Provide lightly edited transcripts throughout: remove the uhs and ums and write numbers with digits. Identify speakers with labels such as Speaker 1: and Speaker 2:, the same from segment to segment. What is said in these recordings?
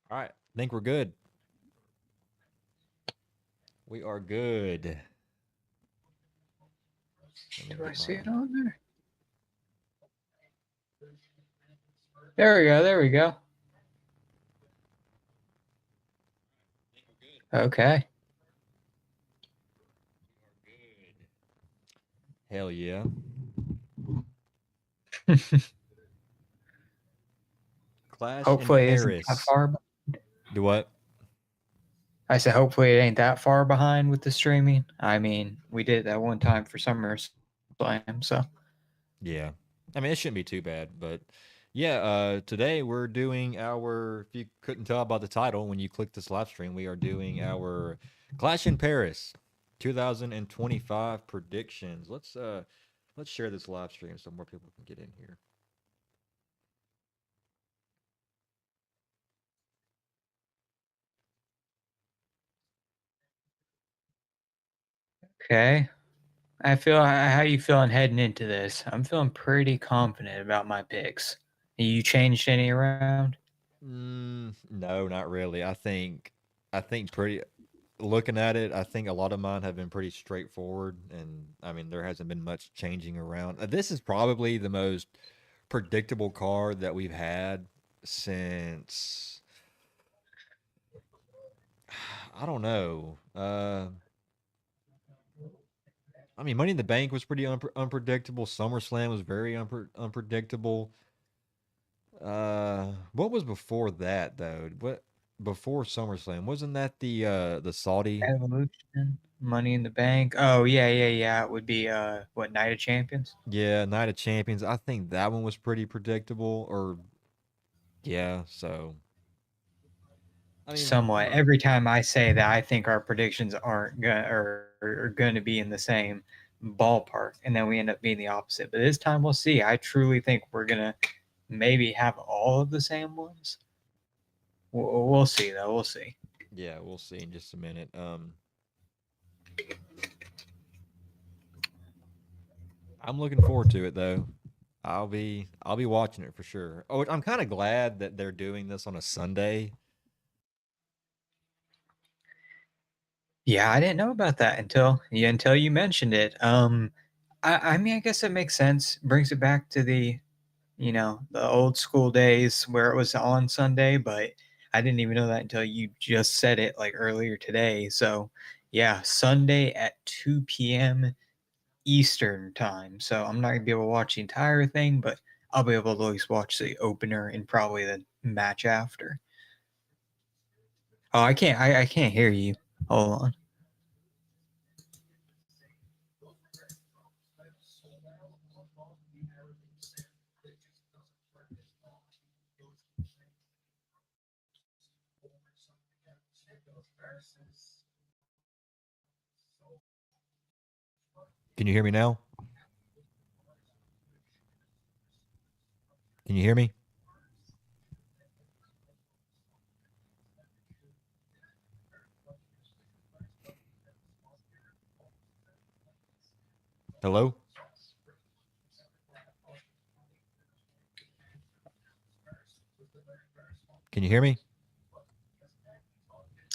Speaker 1: All right. I think we're good. We are good. Let me
Speaker 2: Do I
Speaker 1: get
Speaker 2: see
Speaker 1: my.
Speaker 2: it on there? There we go. There we go. Okay.
Speaker 1: Hell yeah. Clash in
Speaker 2: Hopefully it isn't that
Speaker 1: Paris.
Speaker 2: far.
Speaker 1: Do what?
Speaker 2: I said, hopefully it ain't that far behind with the streaming. I mean, we did that one time for SummerSlam, so
Speaker 1: Yeah. I mean, it shouldn't be too bad, but yeah, today we're doing our, if you couldn't tell by the title when you click this live stream, we are doing our Clash in Paris 2025 predictions. Let's share this live stream so more people can get in here.
Speaker 2: okay. I feel how you feeling heading into this? I'm feeling pretty confident about my picks. You changed any around?
Speaker 1: No, not really. I think pretty looking at it, I think a lot of mine have been pretty straightforward, and I mean there hasn't been much changing around. This is probably the most predictable card that we've had since I don't know. I mean, Money in the Bank was pretty unpredictable. SummerSlam was very unpredictable. What was before that though? What before SummerSlam wasn't that the Saudi?
Speaker 2: Evolution, Money in the Bank. Oh yeah, yeah, yeah. It would be what Night of Champions?
Speaker 1: Yeah, Night of Champions. I think that one was pretty predictable. Or yeah, so I mean,
Speaker 2: Somewhat. Every time I say that, I think our predictions aren't gonna are going to be in the same ballpark, and then we end up being the opposite. But this time we'll see. I truly think we're gonna maybe have all of the same ones. We'll see though. We'll see.
Speaker 1: yeah, we'll see in just a minute. I'm looking forward to it though. I'll be watching it for sure. Oh, I'm kind of glad that they're doing this on a Sunday.
Speaker 2: Yeah, I didn't know about that until you mentioned it. I mean, I guess it makes sense. Brings it back to the old school days where it was on Sunday, but I didn't even know that until you just said it like earlier today. So, yeah, Sunday at 2 p.m. Eastern time. So I'm not gonna be able to watch the entire thing, but I'll be able to at least watch the opener and probably the match after. Oh, I can't. I can't hear you. Hold on.
Speaker 1: Can you hear me now? Can you hear me? Hello? Can you hear me?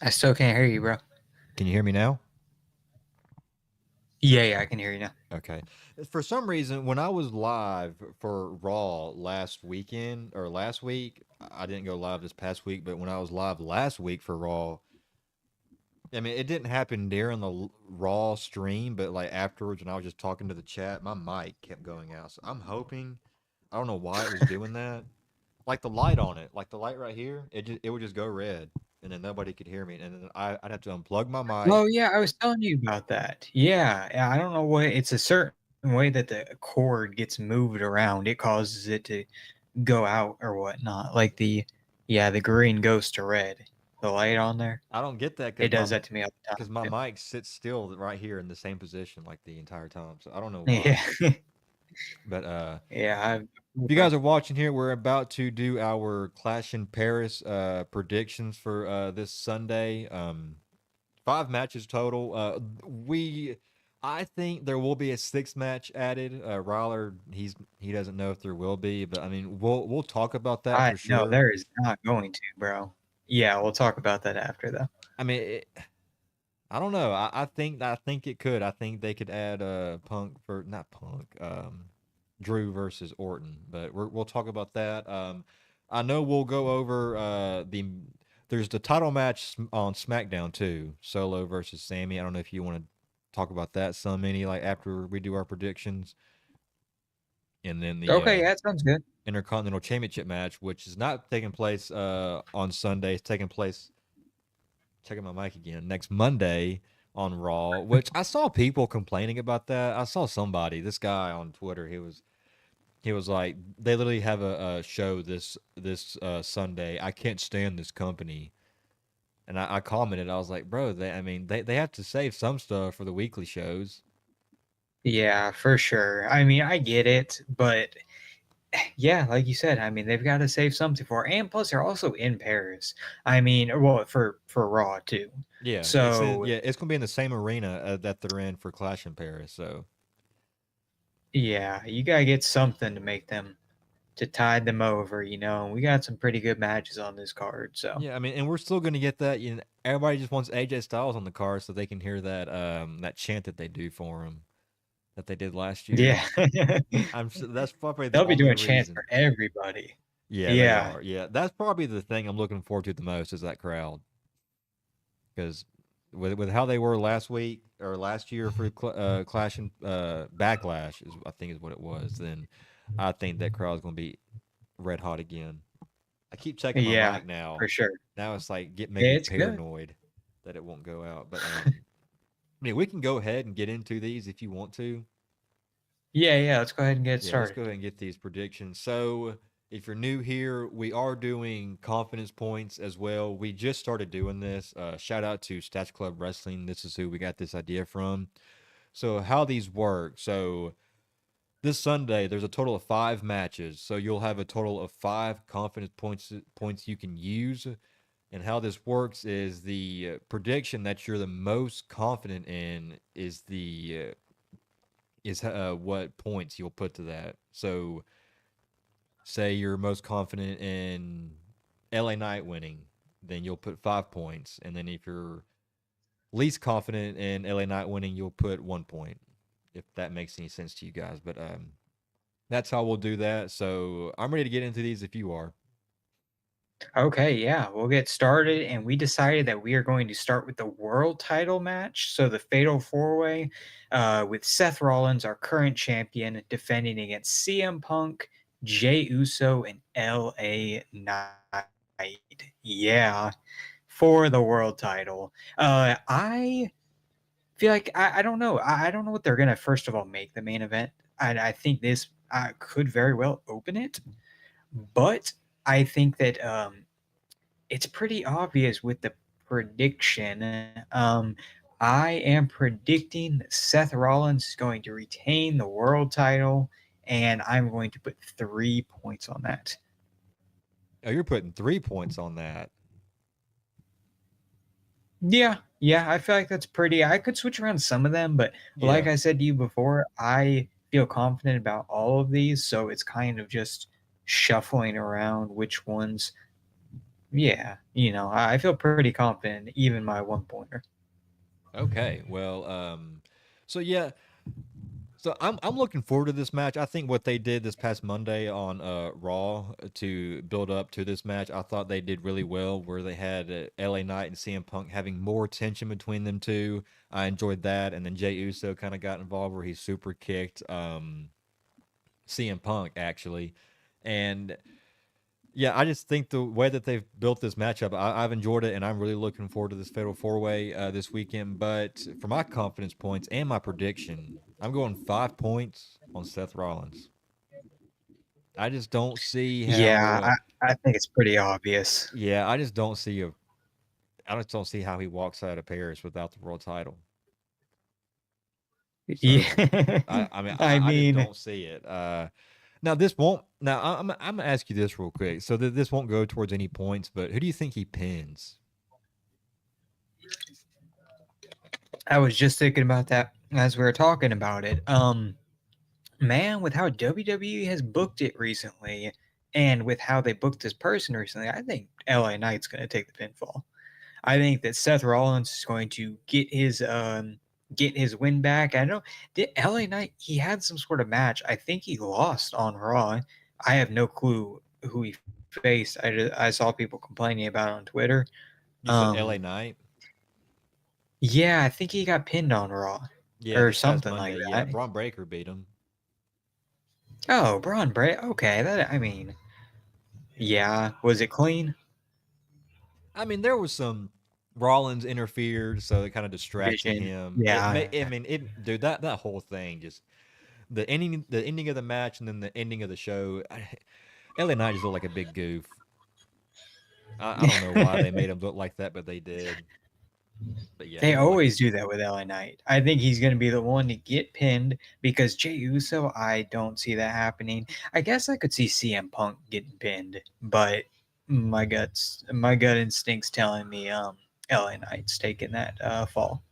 Speaker 2: I still can't hear you, bro.
Speaker 1: Can you hear me now?
Speaker 2: Yeah, yeah, I can hear you now.
Speaker 1: Okay. For some reason, when I was live for Raw last weekend or last week, I didn't go live this past week, but when I was live last week for Raw, I mean, it didn't happen during the Raw stream, but like afterwards, when I was just talking to the chat, my mic kept going out. So I'm hoping, I don't know why it was doing that. Like the light on it, like the light right here, it would just go red, and then nobody could hear me, and then I'd have to unplug my mic.
Speaker 2: Oh yeah, I was telling you about that. Yeah, yeah, I don't know what it's a certain way that the cord gets moved around. It causes it to go out or whatnot. Like the green goes to red. The light on there.
Speaker 1: I don't get that
Speaker 2: It does that to me all the
Speaker 1: because
Speaker 2: time
Speaker 1: my
Speaker 2: too.
Speaker 1: mic sits still right here in the same position like the entire time. So I don't know
Speaker 2: Yeah,
Speaker 1: why. But
Speaker 2: yeah.
Speaker 1: if you guys are watching here, we're about to do our Clash in Paris predictions for this Sunday. 5 matches total. I think there will be a sixth match added. Ryler, he doesn't know if there will be, but I mean, we'll talk about that
Speaker 2: I
Speaker 1: for
Speaker 2: no,
Speaker 1: sure.
Speaker 2: there is not going to, bro. Yeah, we'll talk about that after though.
Speaker 1: I mean, I don't know. I think it could. I think they could add Punk for not Punk, Drew versus Orton, but we'll talk about that. I know we'll go over there's the title match on SmackDown too, Solo versus Sammy. I don't know if you want to talk about that some any like after we do our predictions, and then the
Speaker 2: Okay, yeah, that sounds good.
Speaker 1: Intercontinental Championship match, which is not taking place on Sunday. It's taking place, checking my mic again, next Monday on Raw, which I saw people complaining about that. I saw somebody, this guy on Twitter, he was like, they literally have a show this Sunday. I can't stand this company. And I commented, I was like, bro, they have to save some stuff for the weekly shows.
Speaker 2: Yeah, for sure. I mean, I get it, but yeah, like you said, I mean, they've got to save something for, and plus they're also in Paris. I mean, well, for Raw too. So
Speaker 1: It's gonna be in the same arena that they're in for Clash in Paris. So
Speaker 2: yeah, you gotta get something to make them to tide them over. We got some pretty good matches on this card. So
Speaker 1: yeah, I mean, and we're still gonna get that. Everybody just wants AJ Styles on the card so they can hear that chant that they do for him that they did last year.
Speaker 2: yeah,
Speaker 1: That's probably the
Speaker 2: they'll be
Speaker 1: only
Speaker 2: doing chants for
Speaker 1: reason.
Speaker 2: everybody.
Speaker 1: Yeah, they
Speaker 2: Yeah,
Speaker 1: are. Yeah, that's probably the thing I'm looking forward to the most is that crowd because with how they were last week or last year for Clash and Backlash is I think is what it was. Then I think that crowd's gonna be red hot again. I keep checking my
Speaker 2: yeah,
Speaker 1: mic now.
Speaker 2: for sure.
Speaker 1: Now it's like making
Speaker 2: Yeah,
Speaker 1: me
Speaker 2: it's good.
Speaker 1: paranoid that it won't go out. But I mean, we can go ahead and get into these if you want to.
Speaker 2: Yeah, yeah. Let's go ahead and get
Speaker 1: Yeah, let's
Speaker 2: started.
Speaker 1: go ahead and get these predictions. So, if you're new here, we are doing confidence points as well. We just started doing this. Shout out to Stats Club Wrestling. This is who we got this idea from. So, how these work. So, this Sunday, there's a total of 5 matches. So, you'll have a total of 5 confidence points you can use. And how this works is the prediction that you're the most confident in is what points you'll put to that. So, say you're most confident in LA Knight winning, then you'll put 5 points. And then if you're least confident in LA Knight winning, you'll put 1 point. If that makes any sense to you guys. But that's how we'll do that. So I'm ready to get into these if you are.
Speaker 2: Okay, yeah, we'll get started. And we decided that we are going to start with the world title match. So the Fatal Four Way with Seth Rollins, our current champion, defending against CM Punk, Jey Uso, and LA Knight. Yeah, for the world title. I feel like I don't know. I don't know what they're gonna first of all make the main event. I think this could very well open it, but I think that it's pretty obvious with the prediction. I am predicting that Seth Rollins is going to retain the world title, and I'm going to put 3 points on that.
Speaker 1: Oh, you're putting 3 points on that.
Speaker 2: Yeah, yeah, I feel like that's pretty. I could switch around some of them, but like
Speaker 1: Yeah.
Speaker 2: I said to you before, I feel confident about all of these, so it's kind of just shuffling around which ones. Yeah, I feel pretty confident, even my 1 pointer.
Speaker 1: Okay. Well, so yeah, so I'm looking forward to this match. I think what they did this past Monday on Raw to build up to this match, I thought they did really well. Where they had LA Knight and CM Punk having more tension between them two. I enjoyed that, and then Jey Uso kind of got involved where he super kicked CM Punk actually, and yeah, I just think the way that they've built this matchup, I've enjoyed it, and I'm really looking forward to this Fatal Four Way this weekend. But for my confidence points and my prediction, I'm going 5 points on Seth Rollins. I just don't see how.
Speaker 2: Yeah, I think it's pretty obvious.
Speaker 1: Yeah, I just don't see a. I just don't see how he walks out of Paris without the world title. So,
Speaker 2: Yeah,
Speaker 1: I mean,
Speaker 2: I
Speaker 1: I just
Speaker 2: mean,
Speaker 1: don't see it. Now this won't. Now I'm gonna ask you this real quick, so that this won't go towards any points. But who do you think he pins?
Speaker 2: I was just thinking about that as we were talking about it. Man, with how WWE has booked it recently, And with how they booked this person recently, I think LA Knight's going to take the pinfall. I think that Seth Rollins is going to get his win back. I know did LA Knight, he had some sort of match. I think he lost on Raw. I have no clue who he faced. I saw people complaining about it on Twitter.
Speaker 1: You said
Speaker 2: Um,
Speaker 1: LA Knight?
Speaker 2: yeah, I think he got pinned on Raw
Speaker 1: Yeah,
Speaker 2: or
Speaker 1: this past
Speaker 2: something like
Speaker 1: Monday. Yeah,
Speaker 2: that.
Speaker 1: Braun Breaker beat him.
Speaker 2: Oh, Braun Bray. Okay, that I mean, yeah, was it clean?
Speaker 1: I mean, there was some Rollins interfered, so it kind of distracted
Speaker 2: Vision.
Speaker 1: him. It
Speaker 2: Yeah.
Speaker 1: may, I mean, it, dude, that whole thing just the ending of the match, and then the ending of the show. LA Knight just looked like a big goof. I don't know why they made him look like that, but they did. But yeah,
Speaker 2: They
Speaker 1: he looked like
Speaker 2: always do that with LA Knight. I think he's going to be the one to get pinned because Jey Uso, I don't see that happening. I guess I could see CM Punk getting pinned, but my gut instinct's telling me LA Knight's taking that fall.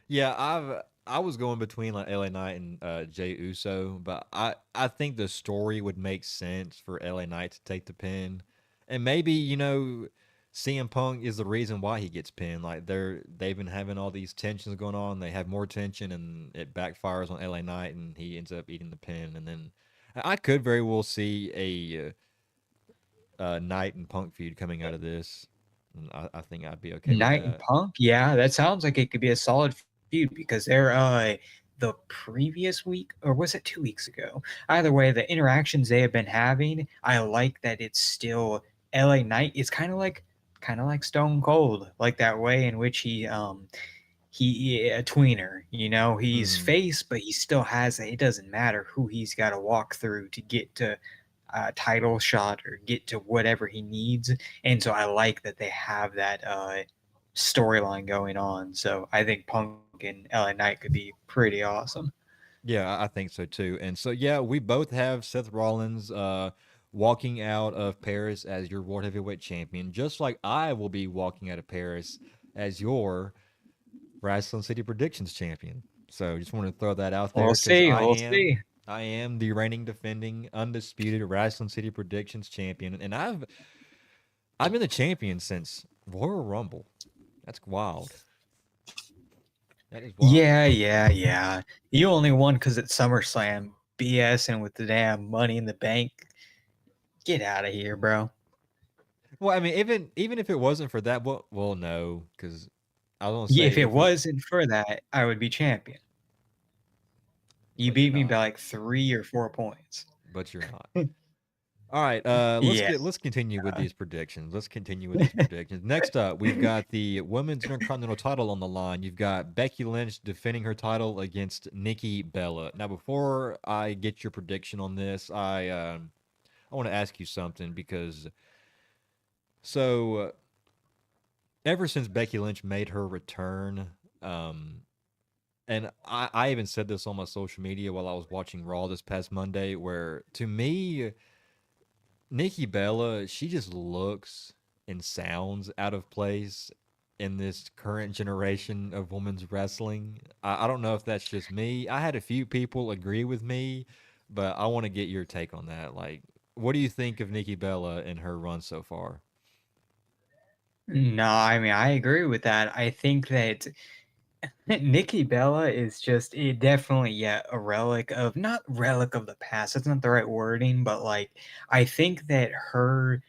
Speaker 1: yeah. I was going between like LA Knight and Jey Uso, but I think the story would make sense for LA Knight to take the pin, and maybe CM Punk is the reason why he gets pinned. Like they've been having all these tensions going on. They have more tension, and it backfires on LA Knight, and he ends up eating the pin. And then I could very well see a Knight and Punk feud coming out of this. And I think I'd be okay with
Speaker 2: Knight and
Speaker 1: that.
Speaker 2: Punk, yeah, that sounds like it could be a solid feud because they're the previous week, or was it 2 weeks ago? Either way, the interactions they have been having, I like that it's still LA Knight. It's kind of like Stone Cold, like that way in which he a tweener, he's
Speaker 1: Hmm.
Speaker 2: face, but he still has it doesn't matter who he's got to walk through to get to title shot or get to whatever he needs. And so I like that they have that storyline going on. So I think Punk and LA Knight could be pretty awesome.
Speaker 1: Yeah, I think so too. And so yeah, we both have Seth Rollins walking out of Paris as your World Heavyweight Champion, just like I will be walking out of Paris as your Wrestling City Predictions Champion. So just want to throw that out
Speaker 2: We'll
Speaker 1: there because
Speaker 2: see.
Speaker 1: I
Speaker 2: We'll
Speaker 1: am
Speaker 2: see.
Speaker 1: I am the reigning defending undisputed Wrestling City Predictions champion, and I've been the champion since Royal Rumble. That's wild. That is wild.
Speaker 2: Yeah. You only won because it's SummerSlam BSing with the damn Money in the Bank. Get out of here, bro.
Speaker 1: Well, I mean, even if it wasn't for that, well, no, because I was gonna
Speaker 2: Yeah,
Speaker 1: say
Speaker 2: if it
Speaker 1: if it,
Speaker 2: wasn't for that, I would be champion. You
Speaker 1: but you're
Speaker 2: beat me by
Speaker 1: not.
Speaker 2: like 3 or 4 points.
Speaker 1: But you're not. All right,
Speaker 2: Yeah.
Speaker 1: let's continue with these predictions. Let's continue with these predictions. Next up, we've got the women's intercontinental title on the line. You've got Becky Lynch defending her title against Nikki Bella. Now, before I get your prediction on this, I want to ask you something because so ever since Becky Lynch made her return, um, and I even said this on my social media while I was watching Raw this past Monday, where to me Nikki Bella, she just looks and sounds out of place in this current generation of women's wrestling. I don't know if that's just me. I had a few people agree with me, but I want to get your take on that. Like, what do you think of Nikki Bella and her run so far?
Speaker 2: No, I mean I agree with that. I think that Nikki Bella is just definitely a relic of not relic of the past. That's not the right wording, but like I think that her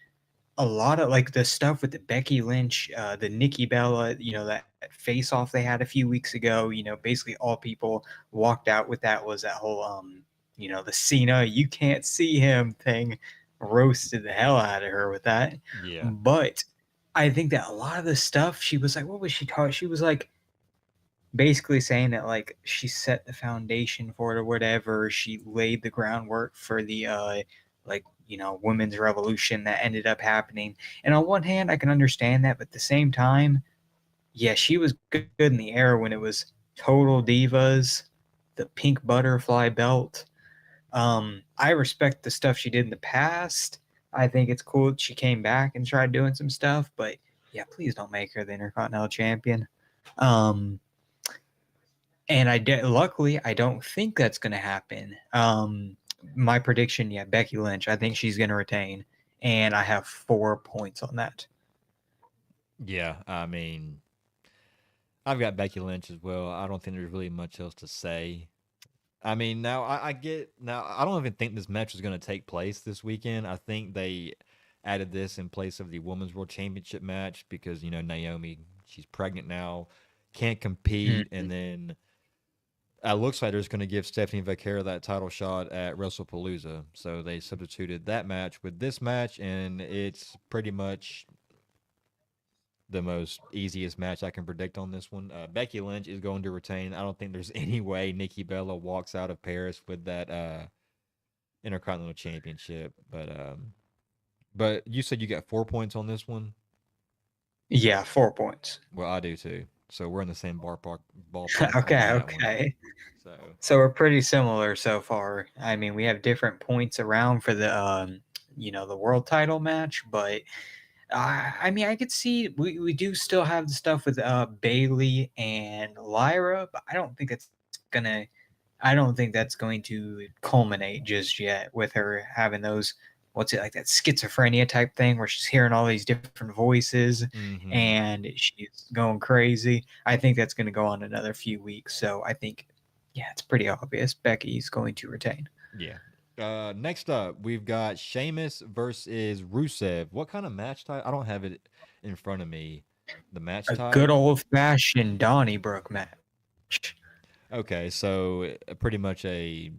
Speaker 2: a lot of like the stuff with the Becky Lynch, the Nikki Bella, that face off they had a few weeks ago. Basically all people walked out with that was that whole the Cena you can't see him thing, roasted the hell out of her with that.
Speaker 1: Yeah.
Speaker 2: But I think that a lot of the stuff she was like, what was she taught? She was like basically saying that like she set the foundation for it or whatever. She laid the groundwork for the like women's revolution that ended up happening. And on one hand, I can understand that, but at the same time, yeah, she was good in the era when it was Total Divas, the pink butterfly belt. I respect the stuff she did in the past. I think it's cool that she came back and tried doing some stuff, but yeah, please don't make her the Intercontinental Champion. Um, and luckily I don't think that's going to happen. my prediction, yeah, Becky Lynch. I think she's going to retain, and I have 4 points on that.
Speaker 1: Yeah, I mean, I've got Becky Lynch as well. I don't think there's really much else to say. I mean, now I get now. I don't even think this match is going to take place this weekend. I think they added this in place of the Women's World Championship match because Naomi, she's pregnant now, can't compete,
Speaker 2: Mhm.
Speaker 1: and then it looks like they're just going to give Stephanie Vaquera that title shot at WrestlePalooza. So they substituted that match with this match, and it's pretty much the most easiest match I can predict on this one. Becky Lynch is going to retain. I don't think there's any way Nikki Bella walks out of Paris with that Intercontinental Championship. But you said you got 4 points on this one.
Speaker 2: Yeah, 4 points.
Speaker 1: Well, I do too. So we're in the same ballpark on
Speaker 2: Okay,
Speaker 1: that one.
Speaker 2: okay.
Speaker 1: So
Speaker 2: So we're pretty similar so far. I mean, we have different points around for the the world title match, but I mean, I could see we do still have the stuff with Bailey and Lyra, but gonna I don't think that's going to culminate just yet with her having those, what's it, like that schizophrenia type thing where she's hearing all these different voices
Speaker 1: mm-hmm.
Speaker 2: and she's going crazy. I think that's going to go on another few weeks. So I think, yeah, it's pretty obvious Becky's going to retain.
Speaker 1: Yeah. Next up, we've got Sheamus versus Rusev. What kind of match type? I don't have it in front of me. The match
Speaker 2: A
Speaker 1: type.
Speaker 2: good old fashioned Donnybrook match.
Speaker 1: Okay, so pretty much a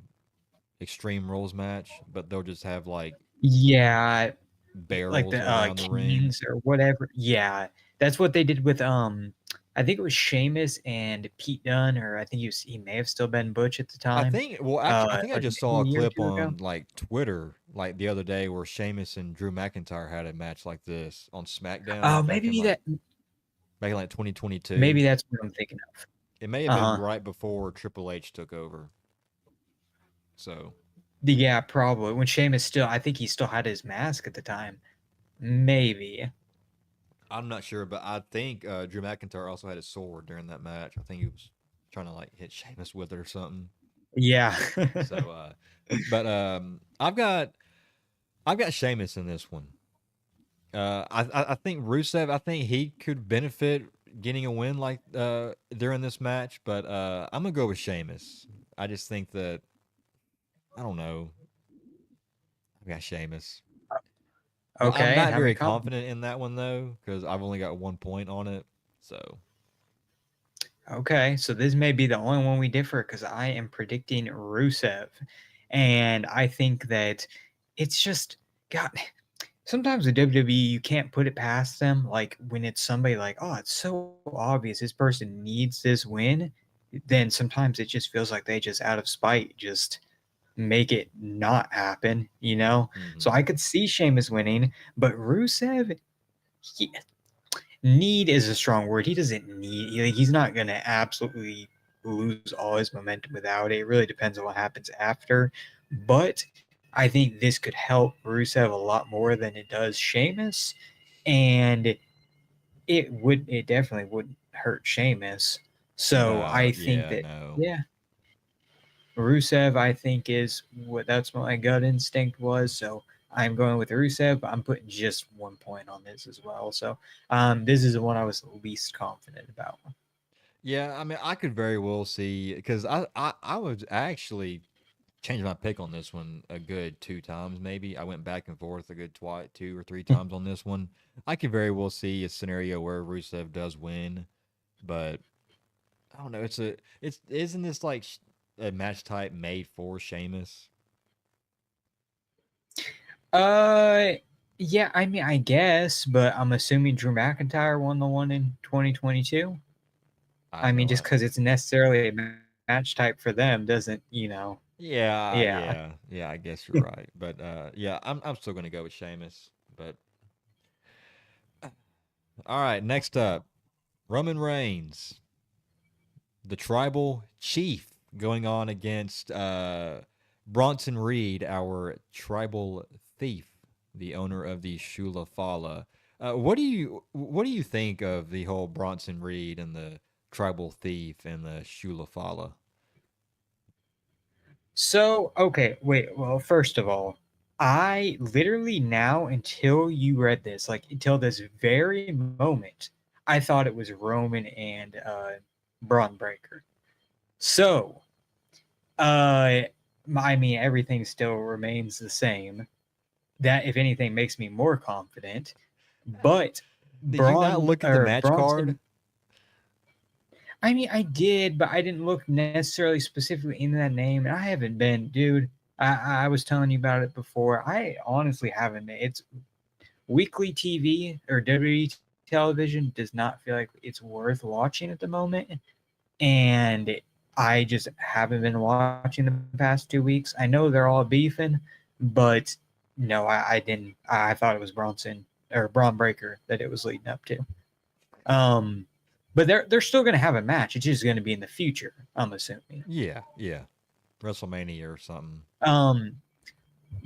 Speaker 1: Extreme Rules match, but they'll just have like
Speaker 2: Yeah, like
Speaker 1: barrels
Speaker 2: the
Speaker 1: around the ring.
Speaker 2: Kings or whatever. Yeah, that's what they did with I think it was Sheamus and Pete Dunne, or I think he may have still been Butch at the
Speaker 1: I
Speaker 2: time.
Speaker 1: think. Well, actually, I think I
Speaker 2: Like
Speaker 1: just saw
Speaker 2: maybe
Speaker 1: a
Speaker 2: a year or
Speaker 1: clip
Speaker 2: two ago.
Speaker 1: on like Twitter, like the other day, where Sheamus and Drew McIntyre had a match like this on
Speaker 2: Oh,
Speaker 1: SmackDown back in like 2022.
Speaker 2: maybe that's what I'm thinking of.
Speaker 1: It may have been
Speaker 2: Uh huh.
Speaker 1: right before Triple H took over. So
Speaker 2: Yeah, probably when Sheamus still, I think he still had his mask at the time. Maybe.
Speaker 1: I'm not sure, but I think Drew McIntyre also had his sword during that match. I think he was trying to like hit Sheamus with it or something.
Speaker 2: Yeah.
Speaker 1: So, but I've got Sheamus in this one. I think Rusev. I think he could benefit getting a win like during this match, but I'm gonna go with Sheamus. I just think that I don't know. I've got Sheamus. I'm
Speaker 2: Okay.
Speaker 1: not
Speaker 2: How many
Speaker 1: very
Speaker 2: confident?
Speaker 1: confident in that one though because I've only got 1 point on it. So
Speaker 2: Okay, so this may be the only one we differ because I am predicting Rusev, and I think that it's just God. Sometimes with WWE, you can't put it past them. Like when it's somebody like, oh, it's so obvious this person needs this win, then sometimes it just feels like they just out of spite just make it not happen, you know? So
Speaker 1: hmm
Speaker 2: I could see Sheamus winning, but Rusev, he, need is a strong word. He doesn't need, like, he's not going to absolutely lose all his momentum without it. It really depends on what happens after. But I think this could help Rusev a lot more than it does Sheamus. And it definitely would hurt Sheamus. So
Speaker 1: no,
Speaker 2: I think
Speaker 1: yeah,
Speaker 2: that,
Speaker 1: no,
Speaker 2: yeah, Rusev, I think, is what that's what my gut instinct was. So I'm going with Rusev. I'm putting just 1 point on this as well. So this is the one I was least confident about.
Speaker 1: yeah. I mean, I could very well see because I was actually changed my pick on this one a good 2 times. Maybe I went back and forth a good 2 or 3 times on this one. I could very well see a scenario where Rusev does win, but I don't know. It's isn't this like a match type made for Sheamus?
Speaker 2: Uh, yeah, I mean, I guess, but I'm assuming Drew McIntyre won the one in 2022.
Speaker 1: I
Speaker 2: I mean,
Speaker 1: know.
Speaker 2: just because it's necessarily a match type for them doesn't,
Speaker 1: Yeah,
Speaker 2: yeah.
Speaker 1: yeah, yeah. I guess you're right, but yeah, I'm still gonna go with Sheamus. But all right, next up, Roman Reigns, the Tribal Chief, going on against Bronson Reed, our Tribal Thief, the owner of the Shula Fala. What do you think of the whole Bronson Reed and the Tribal Thief and the Shula Fala?
Speaker 2: So, okay, wait. Well, first of all, I literally now, until you read this, like until this very moment, I thought it was Roman and Braun Breaker. So, uh, I mean, everything still remains the same. That, if anything, makes me more confident. But
Speaker 1: Did you not look at the match card?
Speaker 2: Bronson, I mean, I did, but I didn't look necessarily specifically into that name. And I haven't been, dude. I was telling you about it before. I honestly haven't been. It's weekly TV or WWE television does not feel like it's worth watching at the moment. And I just haven't been watching the past 2 weeks. I know they're all beefing, but no, I didn't. I thought it was Bronson or Braun Breaker that it was leading up to. Um, but they're still going to have a match. It's just going to be in the future, I'm assuming.
Speaker 1: Yeah, yeah. WrestleMania or something.
Speaker 2: Um,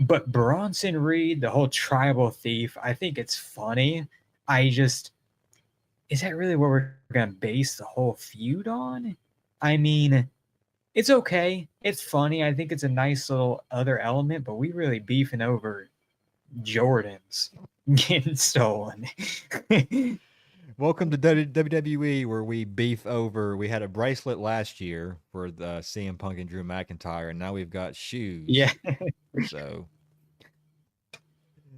Speaker 2: but Bronson Reed, the whole tribal thief, I think it's funny. I just, is that really what we're going to base the whole feud on? I mean, it's okay. It's funny. I think it's a nice little other element, but we really beefing over Jordans getting stolen.
Speaker 1: Welcome to WWE, where we beef over. We had a bracelet last year for the CM Punk and Drew McIntyre, and now we've got shoes.
Speaker 2: Yeah,
Speaker 1: So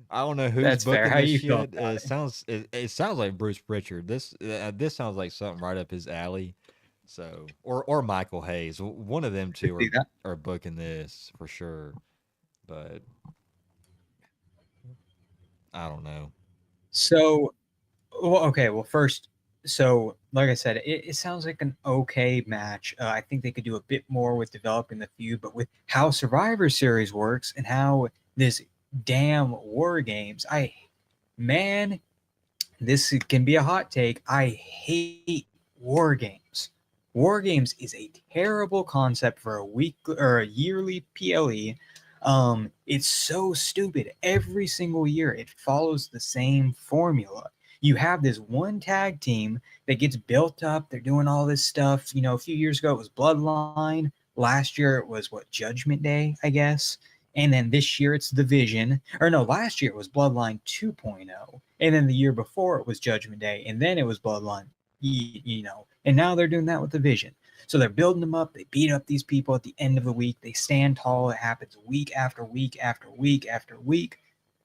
Speaker 1: I don't know who's
Speaker 2: that's fair.
Speaker 1: booking
Speaker 2: How
Speaker 1: this
Speaker 2: you feel
Speaker 1: shit.
Speaker 2: about
Speaker 1: It sounds it sounds like Bruce Pritchard. This sounds like something right up his alley. So or Michael Hayes. One of them two
Speaker 2: it?
Speaker 1: are booking this for sure. But I don't know.
Speaker 2: So, well, okay. Well, first, so like I said, it sounds like an okay match. I think they could do a bit more with developing the feud, but with how Survivor Series works and how this damn War Games, man, this can be a hot take. I hate War Games. War Games is a terrible concept for a week or a yearly PLE. It's so stupid. Every single year, it follows the same formula. You have this one tag team that gets built up. They're doing all this stuff. You know, a few years ago it was Bloodline. Last year it was what, Judgment Day, I guess. And then this year it's the Vision. Or no, last year it was Bloodline 2.0. And then the year before it was Judgment Day. And then it was Bloodline, you know. And now they're doing that with the Vision. So they're building them up. They beat up these people at the end of the week. They stand tall. It happens week after week after week after week,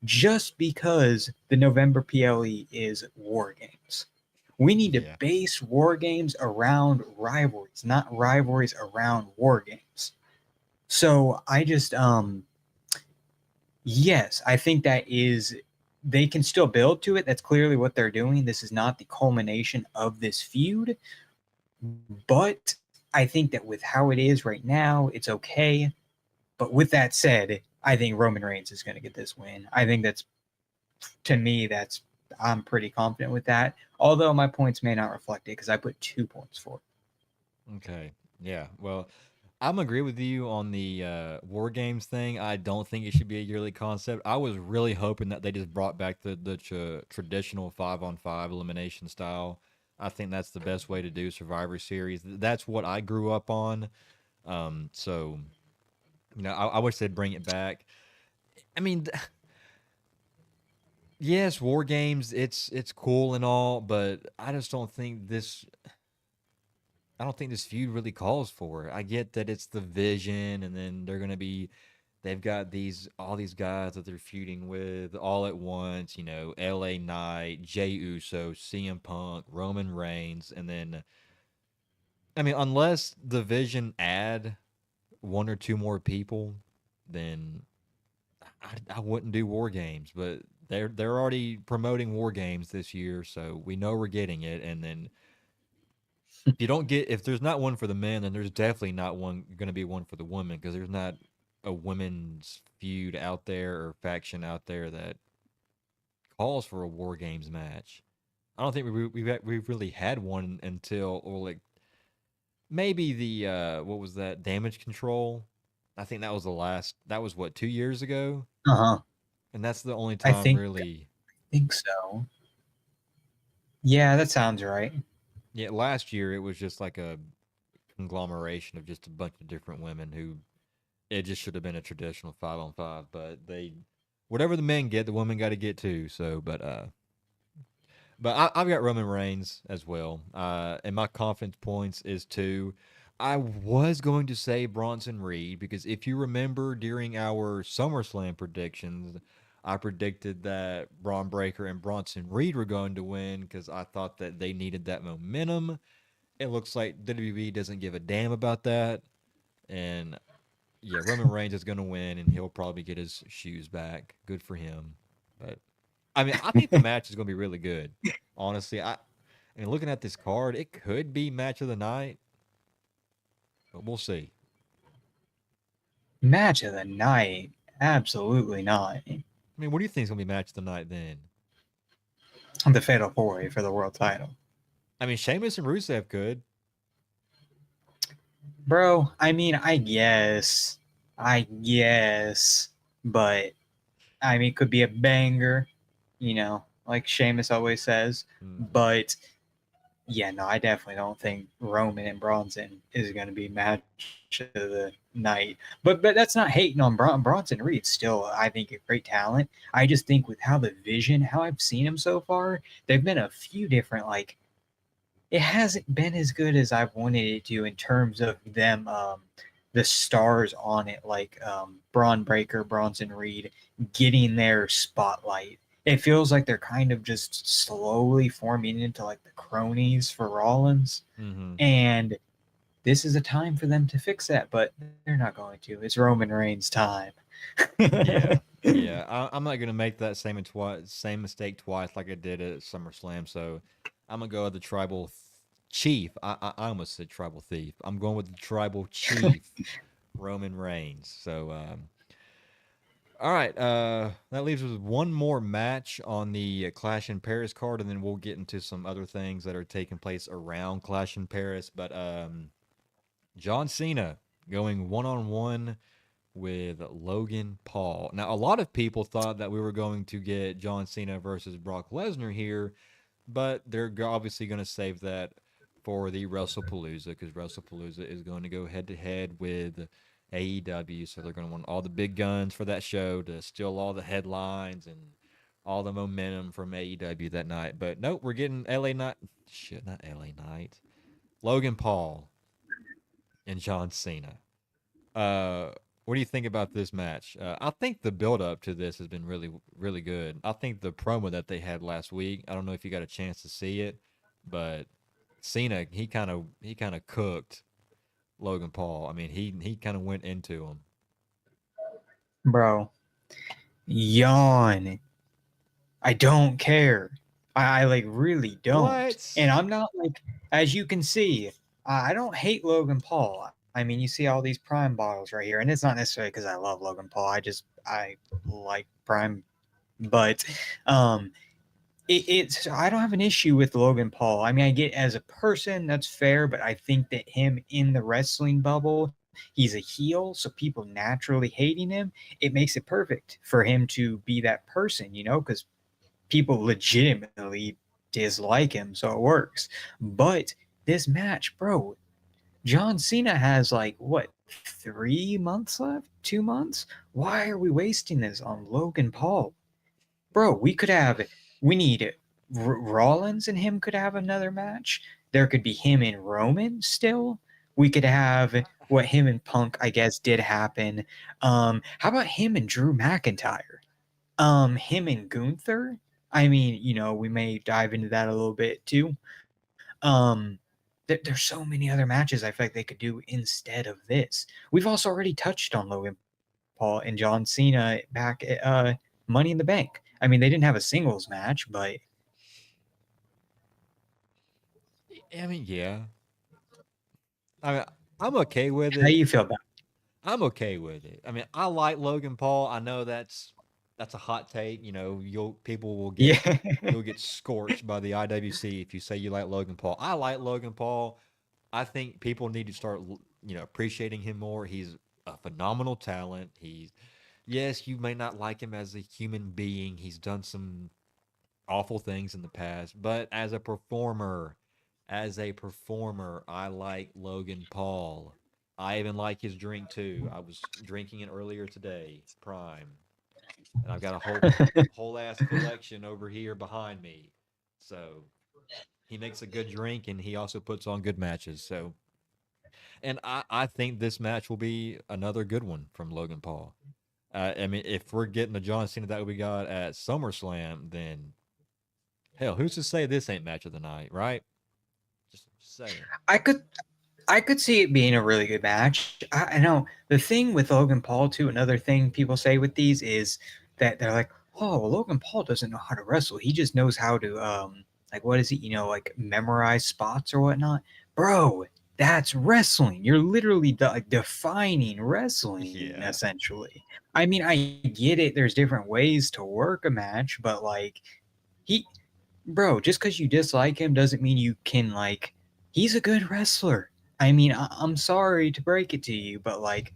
Speaker 2: just because the November PLE is War Games. We need to
Speaker 1: Yeah.
Speaker 2: base War Games around rivalries, not rivalries around War Games. So I just, yes, I think that is, they can still build to it. That's clearly what they're doing. This is not the culmination of this feud, but I think that with how it is right now, it's okay. But with that said, I think Roman Reigns is going to get this win. I think that's, to me, that's, I'm pretty confident with that. Although my points may not reflect it because I put 2 points for it.
Speaker 1: Okay. Yeah. Well, I'm agree with you on the war games thing. I don't think it should be a yearly concept. I was really hoping that they just brought back the traditional 5-on-5 elimination style. I think that's the best way to do Survivor Series. That's what I grew up on. So I wish they'd bring it back. I mean, yes, war games. It's cool and all, but I just don't think this. I don't think this feud really calls for it. I get that it's the Vision, and then they're gonna be. They've got all these guys that they're feuding with all at once. You know, L.A. Knight, Jey Uso, CM Punk, Roman Reigns, and then I mean, unless the Vision add one or two more people, then I wouldn't do War Games. But they're already promoting War Games this year, so we know we're getting it. And then if there's not one for the men, then there's definitely not one going to be one for the women because there's not a women's feud out there or faction out there that calls for a War Games match. I don't think we've really had one until like maybe the what was that, Damage Control. I think that was the last. That was what, 2 years ago,
Speaker 2: Uh huh.
Speaker 1: and that's the only
Speaker 2: I
Speaker 1: time
Speaker 2: think
Speaker 1: really.
Speaker 2: think so. Yeah, that sounds right.
Speaker 1: Yeah, last year it was just like a conglomeration of just a bunch of different women who It just should have been a traditional 5-on-5, but whatever the men get, the women got to get too. So, I've got Roman Reigns as well, and my confidence points is two. I was going to say Bronson Reed because if you remember during our SummerSlam predictions, I predicted that Braun Breaker and Bronson Reed were going to win because I thought that they needed that momentum. It looks like WWE doesn't give a damn about that, and yeah, Roman Reigns is going to win, and he'll probably get his shoes back. Good for him. But I mean, I think the match is going to be really good. Honestly, and looking at this card, it could be match of the night, but we'll see.
Speaker 2: Match of the night? Absolutely not.
Speaker 1: I mean, what do you think is going to be match of the night then?
Speaker 2: The Fatal 4-Way for the world title.
Speaker 1: I mean, Sheamus and Rusev could.
Speaker 2: Bro, I mean, I guess, but I mean, it could be a banger, like Sheamus always says.
Speaker 1: Mm-hmm.
Speaker 2: But yeah, no, I definitely don't think Roman and Bronson is going to be match of the night. But that's not hating on Bronson Reed. Still, I think a great talent. I just think with how I've seen him so far, there've been a few different it hasn't been as good as I've wanted it to in terms of them, the stars on it, like Braun Breaker, Bronson Reed, getting their spotlight. It feels like they're kind of just slowly forming into like the cronies for Rollins.
Speaker 1: Mm-hmm.
Speaker 2: And this is a time for them to fix that, but they're not going to. It's Roman Reigns' time.
Speaker 1: Yeah. Yeah. I'm not going to make that same mistake twice like I did at SummerSlam. So I'm going to go with the tribal chief. I almost said tribal thief. I'm going with the tribal chief, Roman Reigns. So, all right, that leaves us with one more match on the Clash in Paris card, and then we'll get into some other things that are taking place around Clash in Paris. But John Cena going 1-on-1 with Logan Paul. Now, a lot of people thought that we were going to get John Cena versus Brock Lesnar here, but they're obviously going to save that for the WrestlePalooza because WrestlePalooza is going to go head to head with AEW. So they're going to want all the big guns for that show to steal all the headlines and all the momentum from AEW that night. But nope, we're getting LA Knight. Shit, not LA Knight. Logan Paul and John Cena. Uh, what do you think about this match? I think the build up to this has been really, really good. I think the promo that they had last week. I don't know if you got a chance to see it, but Cena he kind of cooked Logan Paul. I mean, he kind of went into him.
Speaker 2: Bro, yawn. I don't care. I like really don't. And
Speaker 1: What?
Speaker 2: I'm not like, as you can see, I don't hate Logan Paul. I mean, you see all these Prime bottles right here, and it's not necessarily because I love Logan Paul. I like Prime, but um, it's I don't have an issue with Logan Paul. I mean, I get as a person that's fair, but I think that him in the wrestling bubble, he's a heel, so people naturally hating him. It makes it perfect for him to be that person, because people legitimately dislike him, so it works. But this match, bro, John Cena has like what 3 months left? 2 months? Why are we wasting this on Logan Paul? Bro, we need Rollins and him could have another match. There could be him and Roman still. We could have what him and Punk, I guess, did happen. How about him and Drew McIntyre? Him and Gunther. I mean, we may dive into that a little bit too. There's so many other matches I feel like they could do instead of this. We've also already touched on Logan Paul and John Cena back at Money in the Bank. I mean, they didn't have a singles match, but
Speaker 1: I mean, yeah. I mean, I'm okay with
Speaker 2: how
Speaker 1: it.
Speaker 2: you feel about
Speaker 1: I'm okay with it. I mean, I like Logan Paul. I know that's a hot take. You know, people will
Speaker 2: it?
Speaker 1: get
Speaker 2: Yeah.
Speaker 1: you'll get scorched by the IWC if you say you like Logan Paul. I like Logan Paul. I think people need to start appreciating him more. He's a phenomenal talent. Yes, you may not like him as a human being. He's done some awful things in the past, but as a performer, I like Logan Paul. I even like his drink too. I was drinking it earlier today, Prime, and I've got a whole ass collection over here behind me. So he makes a good drink, and he also puts on good matches. So, and I think this match will be another good one from Logan Paul. I mean, if we're getting the John Cena that we got at SummerSlam, then hell, who's to say this ain't match of the night, right? Just saying.
Speaker 2: I could I could see it being a really good match. I know the thing with Logan Paul too. Another thing people say with these is that they're like, "Oh, well, Logan Paul doesn't know how to wrestle. He just knows how to like what is it? Like memorize spots or whatnot." Bro, that's wrestling. You're literally like defining wrestling
Speaker 1: Yeah.
Speaker 2: essentially. I mean, I get it. There's different ways to work a match, but like he bro, just because you dislike him doesn't mean you can like. He's a good wrestler. I mean, I'm sorry to break it to you, but like,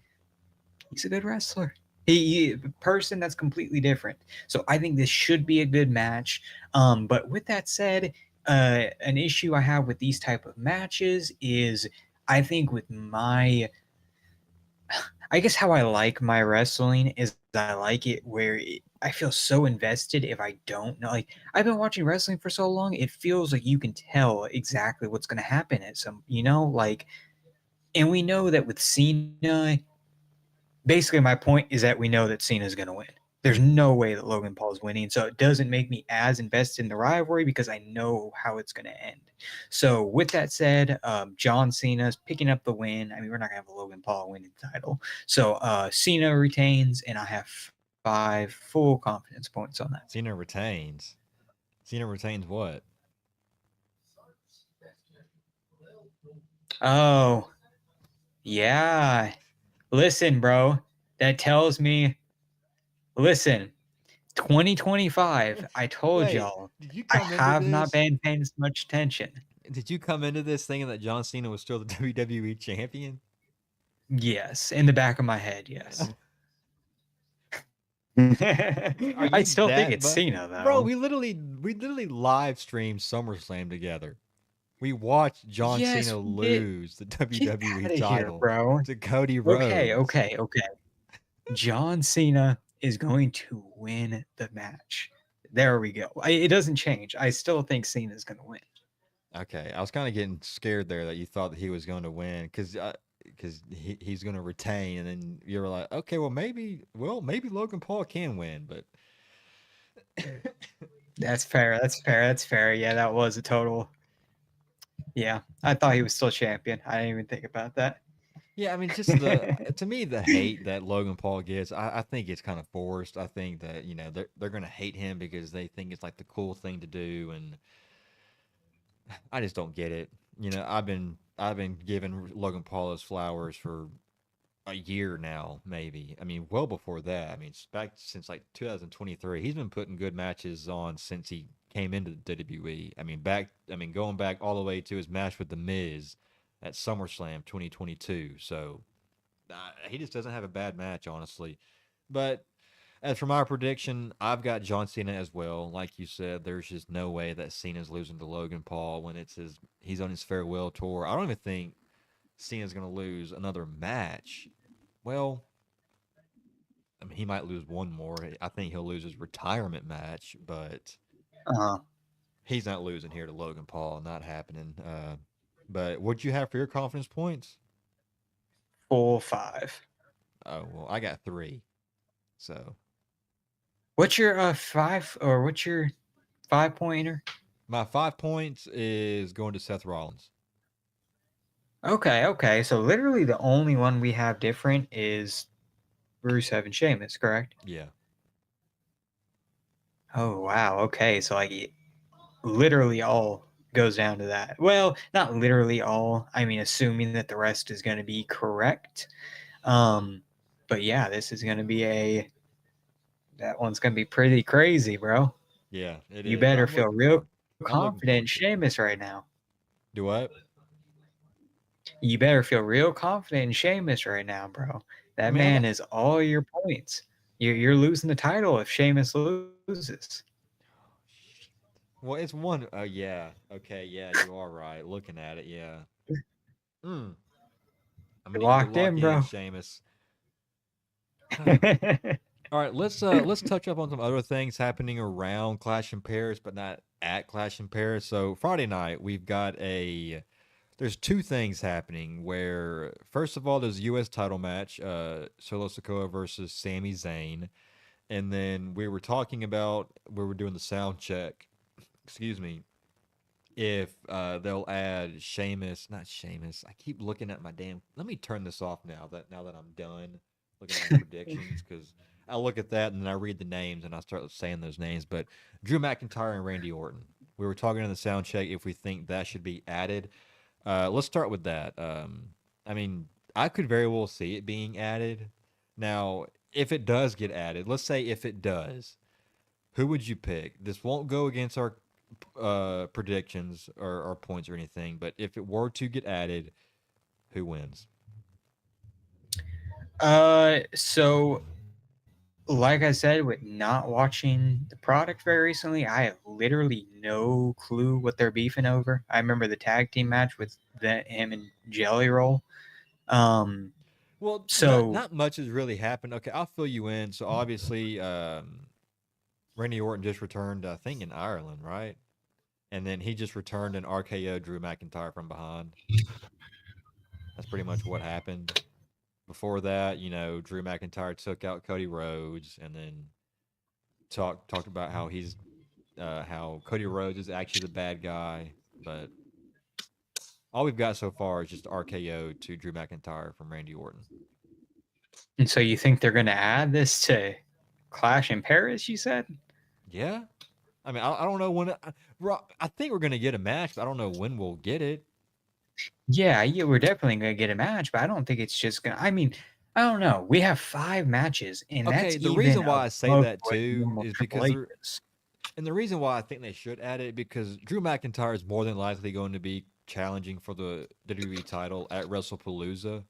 Speaker 2: he's a good wrestler. A person that's completely different. So I think this should be a good match. But with that said, an issue I have with these type of matches is I think with my I guess how I like my wrestling is I like it where I feel so invested if I don't know. Like I've been watching wrestling for so long, it feels like you can tell exactly what's going to happen at like, and we know that with Cena. Basically, my point is that we know that Cena's going to win. There's no way that Logan Paul's winning, so it doesn't make me as invested in the rivalry because I know how it's going to end. So, with that said, John Cena's picking up the win. I mean, we're not going to have a Logan Paul winning the title. So, Cena retains, and I have 5 full confidence points on that.
Speaker 1: Cena retains. Cena retains what?
Speaker 2: Oh, yeah. Listen, bro. That tells me, listen, 2025, I told
Speaker 1: Wait,
Speaker 2: y'all,
Speaker 1: did you
Speaker 2: I
Speaker 1: come into
Speaker 2: have not
Speaker 1: this?
Speaker 2: been paying as much attention.
Speaker 1: Did you come into this thinking that John Cena was still the WWE champion?
Speaker 2: Yes, in the back of my head, yes.
Speaker 1: Are
Speaker 2: I
Speaker 1: you
Speaker 2: still think
Speaker 1: that
Speaker 2: it's Cena
Speaker 1: bro?
Speaker 2: though.
Speaker 1: We literally live streamed SummerSlam together. We watched John
Speaker 2: Yes,
Speaker 1: Cena
Speaker 2: we did.
Speaker 1: lose the
Speaker 2: Get
Speaker 1: WWE
Speaker 2: out of here,
Speaker 1: title
Speaker 2: bro.
Speaker 1: to Cody
Speaker 2: Okay,
Speaker 1: Rhodes.
Speaker 2: okay, okay. John Cena is going to win the match. There we go. It doesn't change. I still think Cena's going to win.
Speaker 1: Okay, I was kind of getting scared there that you thought that he was going to win because he's going to retain, and then you were like, okay, well maybe Logan Paul can win, but
Speaker 2: That's fair. That's fair. That's fair. Yeah, that was a total. Yeah, I thought he was still champion. I didn't even think about that.
Speaker 1: yeah, I mean, just the to me the hate that Logan Paul gets, I think it's kind of forced. I think that they're going to hate him because they think it's like the cool thing to do, and I just don't get it. I've been giving Logan Paul his flowers for a year now, maybe. I mean, well before that. I mean, back since like 2023, he's been putting good matches on since he came into the WWE. I mean, going back all the way to his match with The Miz at SummerSlam 2022. So he just doesn't have a bad match, honestly. But as for my prediction, I've got John Cena as well. Like you said, there's just no way that Cena's losing to Logan Paul when he's on his farewell tour. I don't even think Cena's going to lose another match. Well, I mean, he might lose one more. I think he'll lose his retirement match, but
Speaker 2: Uh,
Speaker 1: he's not losing here to Logan Paul. Not happening. But what'd you have for your confidence points?
Speaker 2: full 5.
Speaker 1: Oh, well, I got three. So
Speaker 2: What's your 5 or what's your 5 pointer?
Speaker 1: my 5 points is going to Seth Rollins.
Speaker 2: Okay, okay. So literally the only one we have different is Rusev and Sheamus, correct?
Speaker 1: Yeah.
Speaker 2: Oh wow. Okay, so like literally all goes down to that. Well, not literally all. I mean, assuming that the rest is going to be correct. Um, but yeah, this is going to be that one's going to be pretty crazy, bro.
Speaker 1: Yeah, it
Speaker 2: You
Speaker 1: is.
Speaker 2: better feel real
Speaker 1: I'm looking
Speaker 2: confident in
Speaker 1: forward to it.
Speaker 2: Sheamus right now.
Speaker 1: Do what?
Speaker 2: You better feel real confident in Sheamus right now, bro.
Speaker 1: I
Speaker 2: That
Speaker 1: mean, I
Speaker 2: man
Speaker 1: got.
Speaker 2: is all your points. You're losing the title if Sheamus loses.
Speaker 1: Well, it's one. Oh yeah. Okay. Yeah, you are right. Looking at it, yeah. Mm. I'm
Speaker 2: You're
Speaker 1: gonna need you to
Speaker 2: locked
Speaker 1: lock
Speaker 2: in,
Speaker 1: in,
Speaker 2: bro.
Speaker 1: Sheamus. All right, let's touch up on some other things happening around Clash in Paris, but not at Clash in Paris. So Friday night we've got there's two things happening. Where first of all, there's a U.S. title match, Solo Sikoa versus Sami Zayn, and then we were talking about we were doing the sound check. Excuse me. If they'll add Sheamus, not Sheamus. I keep looking at my damn. Let me turn this off now that I'm done looking at my predictions because I look at that and then I read the names and I start saying those names. But Drew McIntyre and Randy Orton. We were talking in the sound check if we think that should be added. Let's start with that. I mean, I could very well see it being added. Now, if it does get added, let's say if it does, who would you pick? This won't go against our predictions or points or anything, but if it were to get added, who wins?
Speaker 2: So like I said, with not watching the product very recently, I have literally no clue what they're beefing over. I remember the tag team match with him and Jelly Roll. Um,
Speaker 1: Well, not
Speaker 2: so
Speaker 1: not much has really happened. Okay, I'll fill you in. So obviously, Randy Orton just returned, I think, in Ireland, right? And then he just returned and RKO Drew McIntyre from behind. That's pretty much what happened. Before that, Drew McIntyre took out Cody Rhodes, and then talked about how Cody Rhodes is actually the bad guy, but all we've got so far is just RKO to Drew McIntyre from Randy Orton.
Speaker 2: and so you think they're going to add this to Clash in Paris? You said.
Speaker 1: Yeah, I mean, I don't know when. I think we're gonna get a match, but I don't know when we'll get it.
Speaker 2: Yeah, we're definitely going to get a match, but I don't think it's just going to. I mean, I don't know. We have 5 matches, and that's
Speaker 1: Okay, the
Speaker 2: even
Speaker 1: reason why I say
Speaker 2: above
Speaker 1: that
Speaker 2: what
Speaker 1: too
Speaker 2: normal
Speaker 1: is
Speaker 2: Triple
Speaker 1: because
Speaker 2: H is.
Speaker 1: and the reason why I think they should add it because Drew McIntyre is more than likely going to be challenging for the WWE title at WrestlePalooza.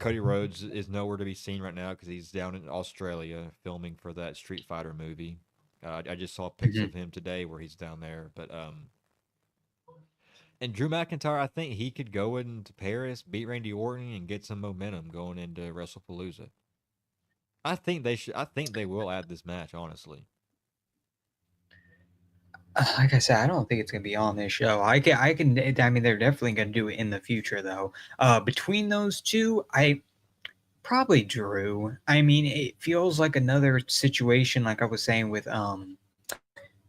Speaker 1: Cody Rhodes is nowhere to be seen right now because he's down in Australia filming for that Street Fighter movie. I just saw pics
Speaker 2: Mhm.
Speaker 1: of him today where he's down there, but and Drew McIntyre, I think he could go into Paris, beat Randy Orton, and get some momentum going into WrestlePalooza. I think they should. I think they will add this match. Honestly,
Speaker 2: Like I said, I don't think it's gonna be on this show. I mean, they're definitely gonna do it in the future, though. Between those two, I probably Drew. I mean, it feels like another situation, like I was saying with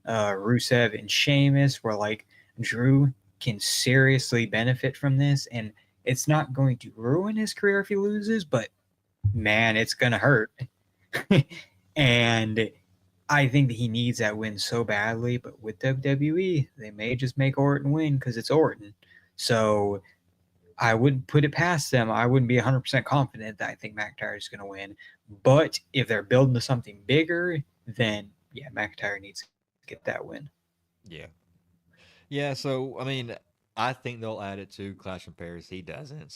Speaker 2: Rusev and Sheamus, where like Drew can seriously benefit from this, and it's not going to ruin his career if he loses, but man, it's gonna hurt. And I think that he needs that win so badly, but with WWE, they may just make Orton win because it's Orton. So I wouldn't put it past them. I wouldn't be 100% confident that I think McIntyre is going to win. But if they're building to something bigger, then yeah, McIntyre needs to get that win.
Speaker 1: yeah, yeah. So I mean, I think they'll add it to Clash in Paris. He doesn't.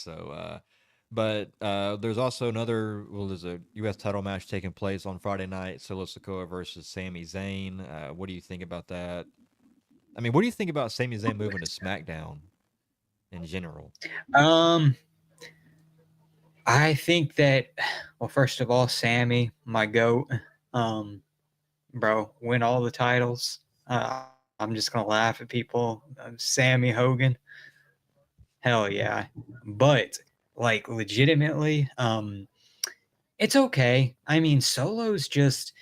Speaker 1: But there's also another. Well, there's a U.S. title match taking place on Friday night. Solo Sikoa versus Sami Zayn. What do you think about that? I mean, what do you think about Sami Zayn moving to SmackDown in general?
Speaker 2: Um, I think that, well, first of all, Sammy, my goat, um, bro, win all the titles. I'm just gonna laugh at people. Sammy Hogan, hell yeah. But like legitimately, it's okay. I mean, Solo's just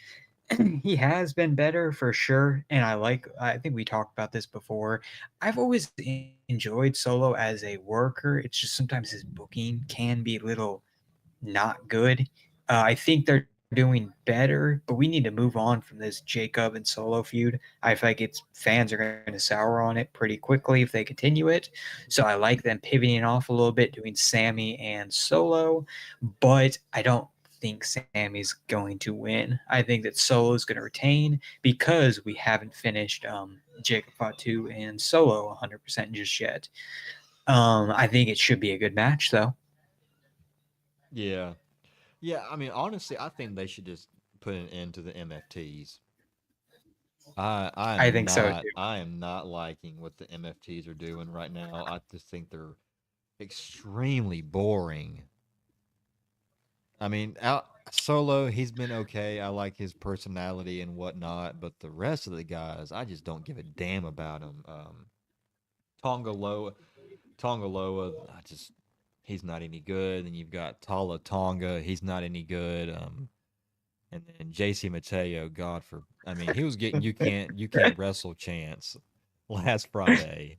Speaker 2: he has been better for sure, and I think we talked about this before. I've always enjoyed Solo as a worker. It's just sometimes his booking can be a little not good. I think they're doing better, but we need to move on from this Jacob and Solo feud. I feel like it's fans are going to sour on it pretty quickly if they continue it. So I like them pivoting off a little bit, doing Sammy and Solo, but I don't think Sammy's going to win. I think that Solo is going to retain because we haven't finished Jacob Fatu and Solo 100% just yet. I think it should be a good match, though.
Speaker 1: Yeah, yeah. I mean, honestly, I think they should just put an end to the MFTs. I I
Speaker 2: I
Speaker 1: am
Speaker 2: think so
Speaker 1: not
Speaker 2: too.
Speaker 1: I am not liking what the MFTs are doing right now. I just think they're extremely boring. I mean, out Solo, he's been okay. I like his personality and whatnot, but the rest of the guys, I just don't give a damn about them. Tongaloa, Tongaloa, I just he's not any good. And you've got Tala Tonga, he's not any good. And then JC Mateo, God for, I mean, he was getting you can't wrestle chance last Friday.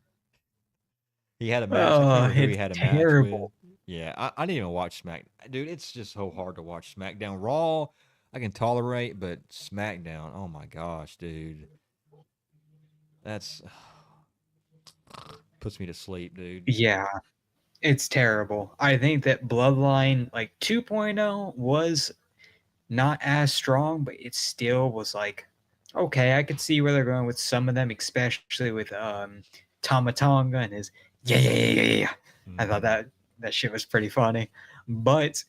Speaker 1: He had a match. I can't
Speaker 2: Oh,
Speaker 1: remember who he
Speaker 2: it's
Speaker 1: had a match with.
Speaker 2: terrible.
Speaker 1: Yeah, I didn't even watch Smack. Dude, it's just so hard to watch SmackDown. Raw, I can tolerate, but SmackDown, oh my gosh, dude, that's puts me to sleep, dude.
Speaker 2: Yeah, it's terrible. I think that Bloodline like 2.0 was not as strong, but it still was like okay. I could see where they're going with some of them, especially with Tamatonga and his yeah. I thought
Speaker 1: Hmm.
Speaker 2: that shit was pretty funny, but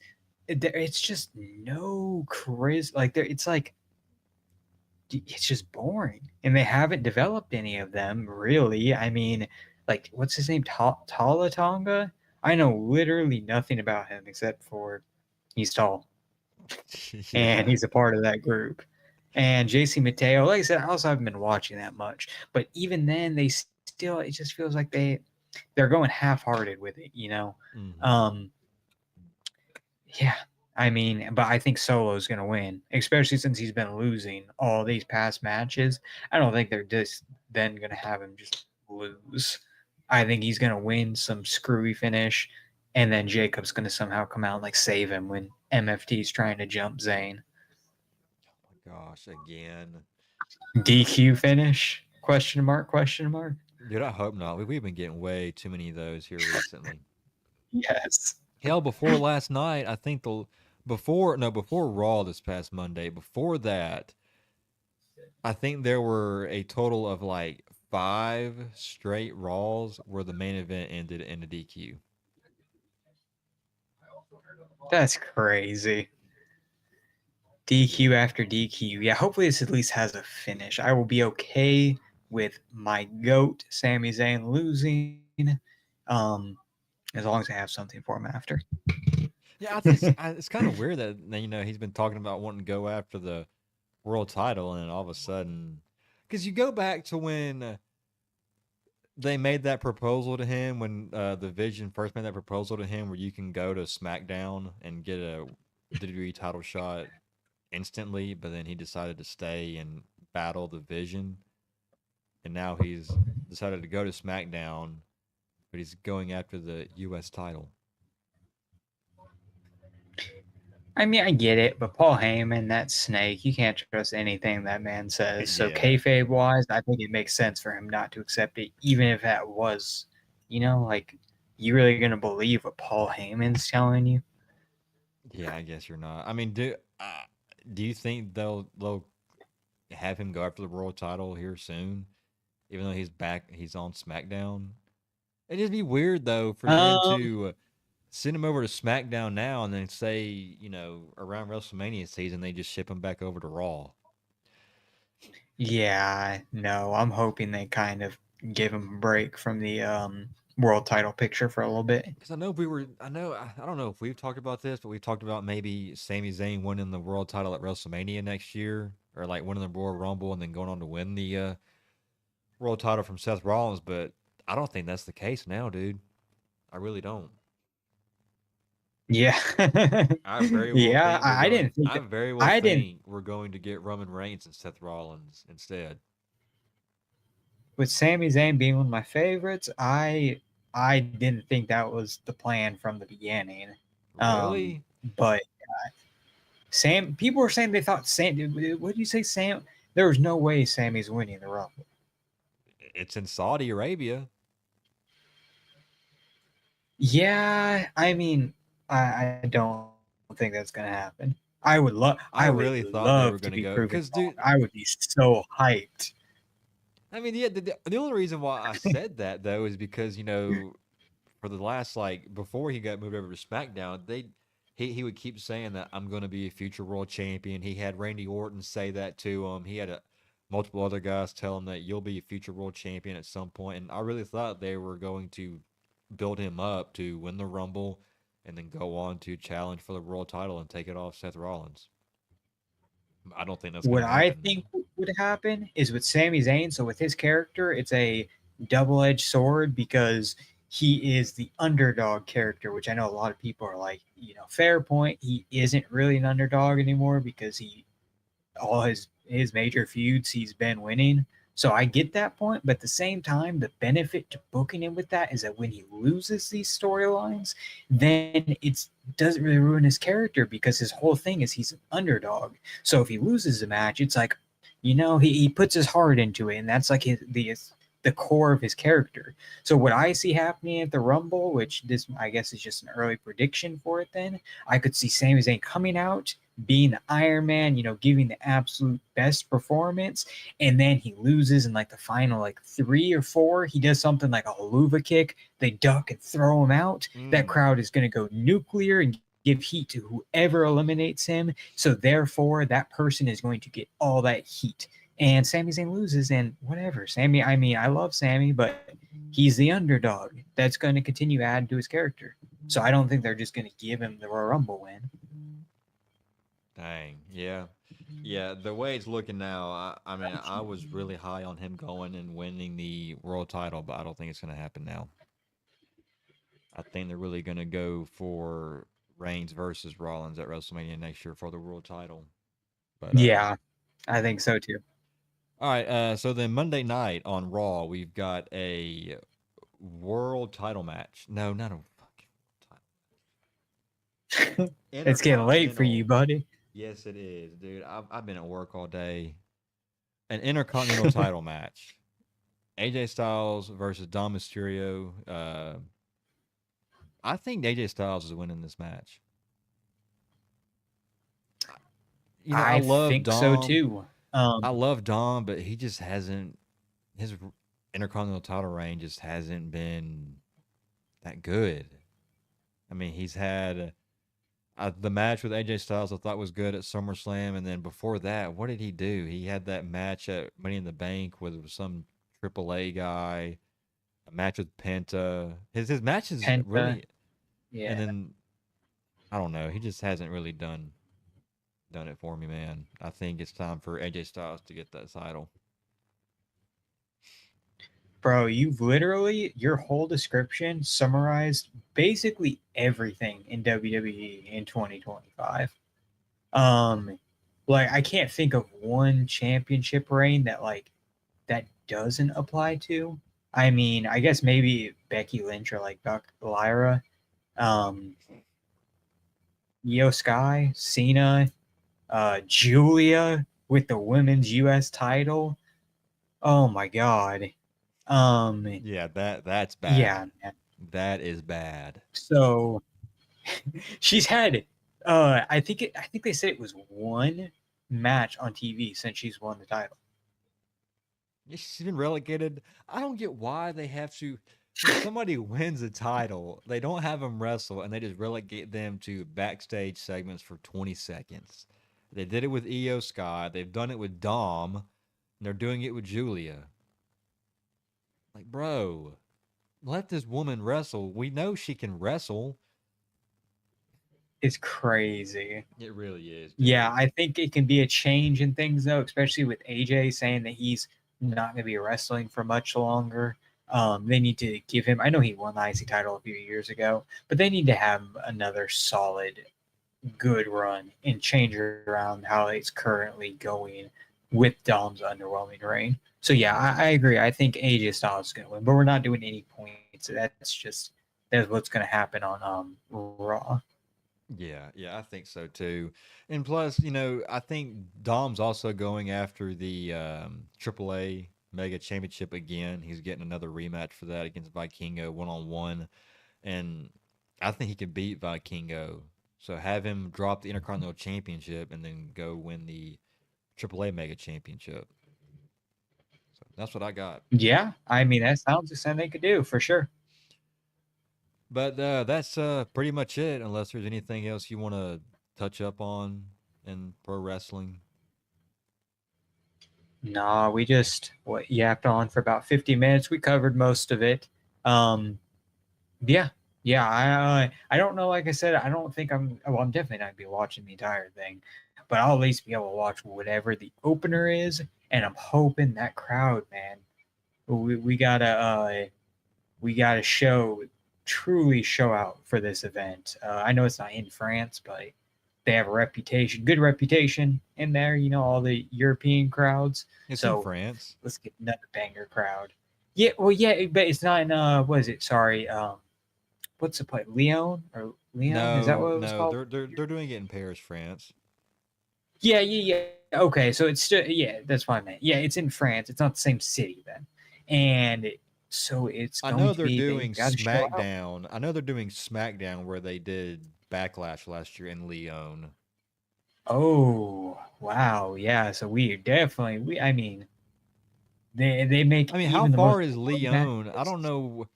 Speaker 2: it's just no charisma. Like there, it's just boring, and they haven't developed any of them really. I mean, like what's his name, Talatonga? I know literally nothing about him except for he's tall and
Speaker 1: Yeah.
Speaker 2: he's a part of that group. And JC Mateo, like I said, I also haven't been watching that much, but even then, they still it just feels like they're going half-hearted with it, you know.
Speaker 1: Hmm.
Speaker 2: Um, yeah, I mean, but I think Solo's gonna win, especially since he's been losing all these past matches. I don't think they're just then gonna have him just lose. I think he's gonna win some screwy finish, and then Jacob's gonna somehow come out and like save him when MFT's trying to jump Zayn.
Speaker 1: Oh my gosh, again.
Speaker 2: DQ finish? Question mark? Question mark?
Speaker 1: Dude, I hope not. We've been getting way too many of those here recently.
Speaker 2: Yes.
Speaker 1: Hell, before last night, I think before Raw this past Monday, before that, I think there were a total of like 5 straight Raws where the main event ended in a DQ.
Speaker 2: That's crazy. DQ after DQ. Yeah, hopefully this at least has a finish. I will be okay with my goat, Sami Zayn, losing. Um, as long as I have something for him after.
Speaker 1: Yeah, it's kind of weird that he's been talking about wanting to go after the world title, and then all of a sudden, because you go back to when they made that proposal to him, when the Vision first made that proposal to him, where you can go to SmackDown and get a WWE title shot instantly, but then he decided to stay and battle the Vision, and now he's decided to go to SmackDown, but he's going after the U.S. title.
Speaker 2: I mean, I get it, but Paul Heyman, that snake, you can't trust anything that man says. So,
Speaker 1: Yeah,
Speaker 2: kayfabe wise, I think it makes sense for him not to accept it, even if that was, like, you really gonna believe what Paul Heyman's telling you?
Speaker 1: yeah. I guess you're not. I mean, do you think they'll have him go after the world title here soon, even though he's on SmackDown? It'd just be weird though for them
Speaker 2: Um,
Speaker 1: to send him over to SmackDown now and then say, around WrestleMania season they just ship him back over to Raw.
Speaker 2: yeah, no, I'm hoping they kind of give him a break from the world title picture for a little bit.
Speaker 1: Because I don't know if we've talked about this, but we've talked about maybe Sami Zayn winning the world title at WrestleMania next year, or like winning the Royal Rumble and then going on to win the world title from Seth Rollins. But I don't think that's the case now, dude. I really don't.
Speaker 2: Yeah,
Speaker 1: I very well
Speaker 2: yeah,
Speaker 1: think we're
Speaker 2: I
Speaker 1: going.
Speaker 2: didn't think
Speaker 1: I
Speaker 2: that.
Speaker 1: very well
Speaker 2: I didn't
Speaker 1: think we're going to get Roman Reigns and Seth Rollins instead.
Speaker 2: with Sami Zayn being one of my favorites. I didn't think that was the plan from the beginning.
Speaker 1: Really?
Speaker 2: But Sam, people were saying they thought Sam. What did you say, Sam? There was no way Sammy's winning the Rumble.
Speaker 1: It's in Saudi Arabia.
Speaker 2: Yeah, I mean, I don't think that's gonna happen. I would
Speaker 1: I really
Speaker 2: love
Speaker 1: thought
Speaker 2: to
Speaker 1: they
Speaker 2: be
Speaker 1: were going to
Speaker 2: proven
Speaker 1: go
Speaker 2: wrong.
Speaker 1: because, dude.
Speaker 2: I would be so hyped.
Speaker 1: I mean, yeah. The only reason why I said that though is because for the last like before he got moved over to SmackDown, he would keep saying that I'm going to be a future world champion. He had Randy Orton say that to him. He had multiple other guys tell him that you'll be a future world champion at some point. And I really thought they were going to build him up to win the Rumble and then go on to challenge for the world title and take it off Seth Rollins. I don't think that's going
Speaker 2: What
Speaker 1: to
Speaker 2: I
Speaker 1: happen
Speaker 2: think
Speaker 1: now.
Speaker 2: would happen is with Sami Zayn. So with his character, it's a double-edged sword because he is the underdog character, which I know a lot of people are like, fair point. He isn't really an underdog anymore because he all his major feuds he's been winning. So I get that point, but at the same time, the benefit to booking him with that is that when he loses these storylines, then it doesn't really ruin his character because his whole thing is he's an underdog. So if he loses a match, it's like, he puts his heart into it, and that's like the core of his character. So what I see happening at the Rumble, which this I guess is just an early prediction for it, then I could see Sami Zayn coming out being the Iron Man, giving the absolute best performance, and then he loses in like the final like 3 or 4. He does something like a haluva kick. They duck and throw him out. That
Speaker 1: Mm.
Speaker 2: crowd is going to go nuclear and give heat to whoever eliminates him. So therefore, that person is going to get all that heat. And Sami Zayn loses, and whatever. Sammy, I mean, I love Sammy, but he's the underdog. That's going to continue adding to his character. So I don't think they're just going to give him the Royal Rumble win.
Speaker 1: Dang, yeah. Yeah, the way it's looking now, I mean, I was really high on him going and winning the world title, but I don't think it's going to happen now. I think they're really going to go for Reigns versus Rollins at WrestleMania next year for the world title. But
Speaker 2: Yeah, I think so too.
Speaker 1: all right, so then Monday night on Raw, we've got a world title match. No, not a fucking title.
Speaker 2: It's getting late for you,
Speaker 1: Intercontinental.
Speaker 2: buddy.
Speaker 1: Yes, it is, dude. I've been at work all day. An Intercontinental title match. AJ Styles versus Dom Mysterio. I think AJ Styles is winning this match. I
Speaker 2: I
Speaker 1: love
Speaker 2: think so
Speaker 1: Dom.
Speaker 2: too.
Speaker 1: I love Dom, but he just hasn't. His Intercontinental title reign just hasn't been that good. I mean, he's had the match with AJ Styles. I thought was good at SummerSlam, and then before that, what did he do? He had that match at Money in the Bank with some AAA guy. A match with Penta. His matches
Speaker 2: Penta,
Speaker 1: really, and
Speaker 2: yeah,
Speaker 1: then I don't know. He just hasn't really done it for me, man. I think it's time for AJ Styles to get that title.
Speaker 2: bro, you've literally your whole description summarized basically everything in WWE in 2025. Um, like I can't think of one championship reign that doesn't apply to. I mean, I guess maybe Becky Lynch or like Buck Lyra, um, Io Sky, Cena, Julia with the women's U.S. title. Oh my god. Um,
Speaker 1: Yeah, that's
Speaker 2: yeah,
Speaker 1: bad.
Speaker 2: man.
Speaker 1: That is bad.
Speaker 2: So she's had, I think they said it was one match on TV since she's won the title.
Speaker 1: Yeah, she's been relegated. I don't get why they have to. When somebody wins a title, they don't have them wrestle and they just relegate them to backstage segments for 20 seconds. They did it with Io Sky. They've done it with Dom. And they're doing it with Julia. Like, bro, let this woman wrestle. We know she can wrestle.
Speaker 2: It's crazy.
Speaker 1: It really is,
Speaker 2: Yeah,
Speaker 1: dude.
Speaker 2: I think it can be a change in things though, especially with AJ saying that he's not going to be wrestling for much longer. They need to give him. I know he won the IC title a few years ago, but they need to have another solid, good run and change around how it's currently going with Dom's underwhelming reign. So yeah, I agree. I think AJ Styles is going to win, but we're not doing any points. That's what's going to happen on Raw.
Speaker 1: Yeah, yeah, I think so too. And plus, I think Dom's also going after the AAA Mega Championship again. He's getting another rematch for that against Vikingo one on one, and I think he could beat Vikingo. So have him drop the Intercontinental Championship and then go win the AAA Mega Championship. So that's what I got.
Speaker 2: Yeah, I mean that sounds like something they could do for sure.
Speaker 1: But that's pretty much it. Unless there's anything else you want to touch up on in pro wrestling.
Speaker 2: Nah, we just yapped on for about 50 minutes. We covered most of it. Um, Yeah, yeah. I don't know. Like I said, I don't think I'm. Well, I'm definitely not gonna be watching the entire thing, but I'll at least be able to watch whatever the opener is, and I'm hoping that crowd, man. We gotta show truly show out for this event. I know it's not in France, but they have a reputation, good reputation in there. You know, all the European crowds.
Speaker 1: It's in
Speaker 2: So
Speaker 1: France.
Speaker 2: let's get another banger crowd. Yeah, well, yeah, but it's not in. What is it? Sorry, what's the place? Leon or Leon? Is that
Speaker 1: No,
Speaker 2: what it was
Speaker 1: no,
Speaker 2: called?
Speaker 1: they're doing it in Paris, France.
Speaker 2: Yeah, yeah, yeah. Okay, so it's still yeah. That's what I meant. Yeah, it's in France. It's not the same city then, and so it's
Speaker 1: I
Speaker 2: going
Speaker 1: know
Speaker 2: to
Speaker 1: they're
Speaker 2: be they
Speaker 1: doing
Speaker 2: got to show out.
Speaker 1: SmackDown. I know they're doing SmackDown where they did Backlash last year in Lyon.
Speaker 2: Oh wow, yeah. So we definitely we. I mean, they make
Speaker 1: I mean, how
Speaker 2: even the most
Speaker 1: far is
Speaker 2: boring matches.
Speaker 1: Lyon? I don't know.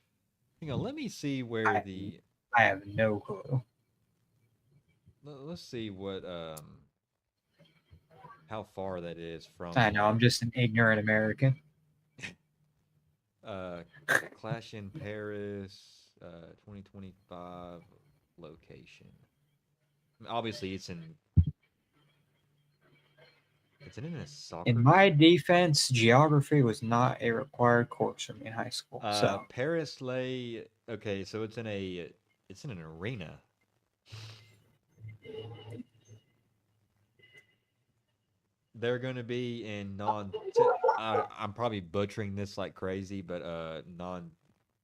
Speaker 1: Hang on, let me see where
Speaker 2: I
Speaker 1: the
Speaker 2: I have no clue.
Speaker 1: let's see what how far that is from
Speaker 2: I know
Speaker 1: the
Speaker 2: I'm just an ignorant American.
Speaker 1: uh Clash in Paris 2025 location. I mean, obviously it's in a
Speaker 2: In
Speaker 1: soccer
Speaker 2: my defense, geography was not a required course for me in high school. So
Speaker 1: Paris lay okay, so it's in an arena. They're going to be in I'm probably butchering this like crazy, but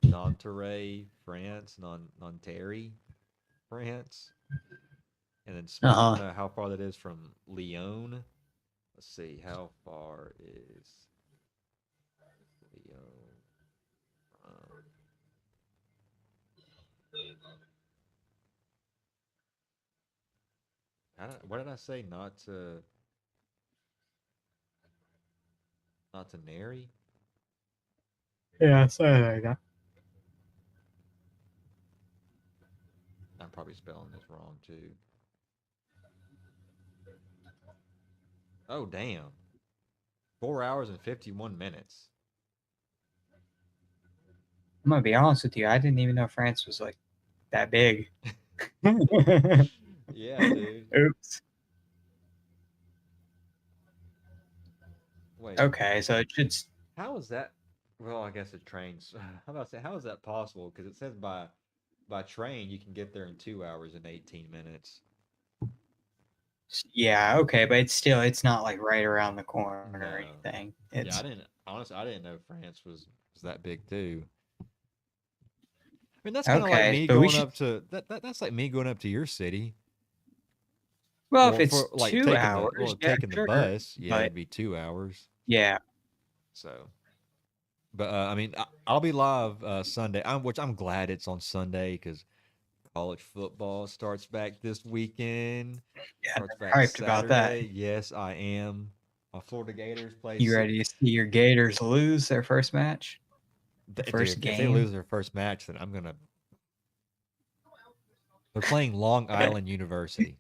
Speaker 1: Nanterre, France, Nanterre, France. And then
Speaker 2: uh
Speaker 1: I don't
Speaker 2: huh.
Speaker 1: know how far that is from Lyon. Let's see, how far is Lyon? Um, what did I say? Not to Nary?
Speaker 2: Yeah, sorry like that.
Speaker 1: I'm probably spelling this wrong too. Oh damn. 4 hours and 51 minutes.
Speaker 2: I'm gonna be honest with you. I didn't even know France was like that big.
Speaker 1: Yeah, dude.
Speaker 2: Oops.
Speaker 1: Wait,
Speaker 2: Okay, so it should.
Speaker 1: how is that? Well, I guess it trains. How about say how is that possible? Because it says by train you can get there in 2 hours and 18 minutes.
Speaker 2: Yeah, okay, but it's not like right around the corner or
Speaker 1: No.
Speaker 2: anything.
Speaker 1: Yeah,
Speaker 2: It's
Speaker 1: I didn't honestly I didn't know France was that big too. I mean that's kind of like
Speaker 2: okay,
Speaker 1: me
Speaker 2: but we
Speaker 1: going
Speaker 2: should.
Speaker 1: up to that's like me going up to your city.
Speaker 2: Well, if
Speaker 1: Well,
Speaker 2: it's
Speaker 1: for like
Speaker 2: 2 hours, yeah,
Speaker 1: taking the
Speaker 2: sure.
Speaker 1: bus, yeah,
Speaker 2: But
Speaker 1: it'd be 2 hours.
Speaker 2: yeah,
Speaker 1: So, but I mean, I'll be live Sunday. Which I'm glad it's on Sunday because college football starts back this weekend.
Speaker 2: yeah,
Speaker 1: Starts back
Speaker 2: I'm hyped about that.
Speaker 1: Saturday. Yes, I am. My Florida Gators play.
Speaker 2: You ready to see your Gators lose their first match, their first
Speaker 1: Dude, if they
Speaker 2: game?
Speaker 1: lose their first match, then I'm gonna. They're playing Long Island University.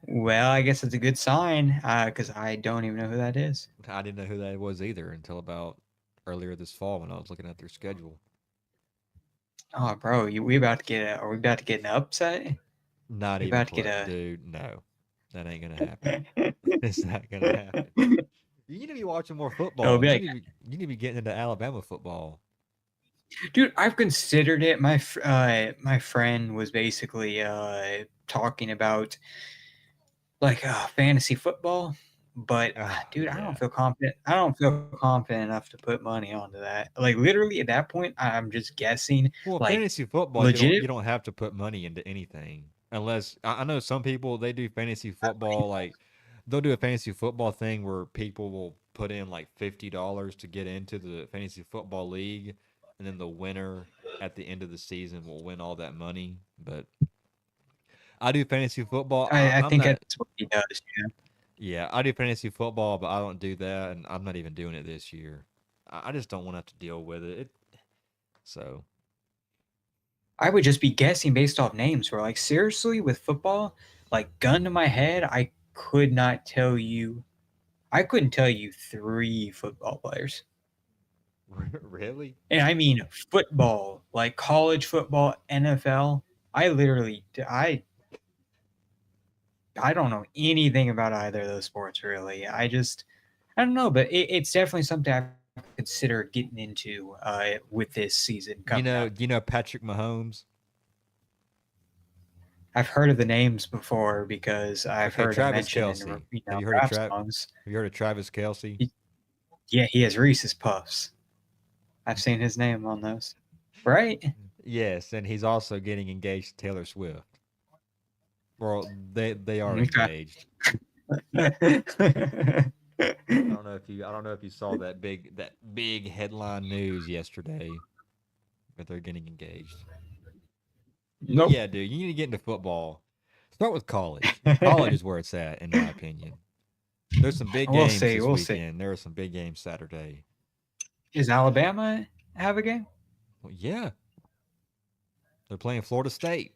Speaker 2: Well, I guess it's a good sign because I don't even know who that is.
Speaker 1: I didn't know who that was either until about earlier this fall when I was looking at their schedule.
Speaker 2: Oh, bro, we about to get are we about to get an upset?
Speaker 1: Not
Speaker 2: We
Speaker 1: even
Speaker 2: about to get
Speaker 1: close,
Speaker 2: a.
Speaker 1: dude. No, that ain't gonna happen. It's not gonna happen. You need to be watching more
Speaker 2: It'll
Speaker 1: football.
Speaker 2: be like,
Speaker 1: You need to be getting into Alabama football.
Speaker 2: dude, I've considered it. My friend was basically talking about like fantasy football, but
Speaker 1: Oh
Speaker 2: dude, I don't
Speaker 1: yeah.
Speaker 2: feel confident. I don't feel confident enough to put money onto that. Like literally at that point, I'm just guessing.
Speaker 1: Well,
Speaker 2: Like
Speaker 1: fantasy football,
Speaker 2: legit.
Speaker 1: you don't have to put money into anything unless I know some people they do fantasy football like they'll do a fantasy football thing where people will put in like $50 to get into the fantasy football league, and then the winner at the end of the season will win all that money. But I do fantasy football.
Speaker 2: I
Speaker 1: I'm
Speaker 2: think
Speaker 1: not.
Speaker 2: that's what he does. Yeah.
Speaker 1: Yeah, I do fantasy football, but I don't do that, and I'm not even doing it this year. I just don't want to have to deal with it. So
Speaker 2: I would just be guessing based off names. Where like seriously with football, like gun to my head, I could not tell you. I couldn't tell you three football players.
Speaker 1: Really?
Speaker 2: And I mean football, like college football, NFL. I literally, I don't know anything about either of those sports really. I don't know, but it's definitely something I've considered getting into with this season coming up.
Speaker 1: Do you know Patrick Mahomes?
Speaker 2: I've heard of the names before because I've
Speaker 1: Okay,
Speaker 2: heard them
Speaker 1: Travis
Speaker 2: mentioned in
Speaker 1: Kelsey. Have you heard of
Speaker 2: rap
Speaker 1: Trav?
Speaker 2: songs.
Speaker 1: Have you heard of Travis Kelsey?
Speaker 2: Yeah, he has Reese's Puffs. I've seen his name on those. Right?
Speaker 1: Yes, and he's also getting engaged to Taylor Swift. Well, they are
Speaker 2: Okay.
Speaker 1: engaged. I don't know if you saw that big headline news yesterday, but they're getting engaged.
Speaker 2: Nope.
Speaker 1: Yeah, dude, you need to get into football. Start with college. College is where it's at, in my opinion. There's some big
Speaker 2: We'll
Speaker 1: games
Speaker 2: see.
Speaker 1: this
Speaker 2: We'll see.
Speaker 1: weekend. There are some big games Saturday.
Speaker 2: Does Alabama have a game?
Speaker 1: Well, yeah, they're playing Florida State.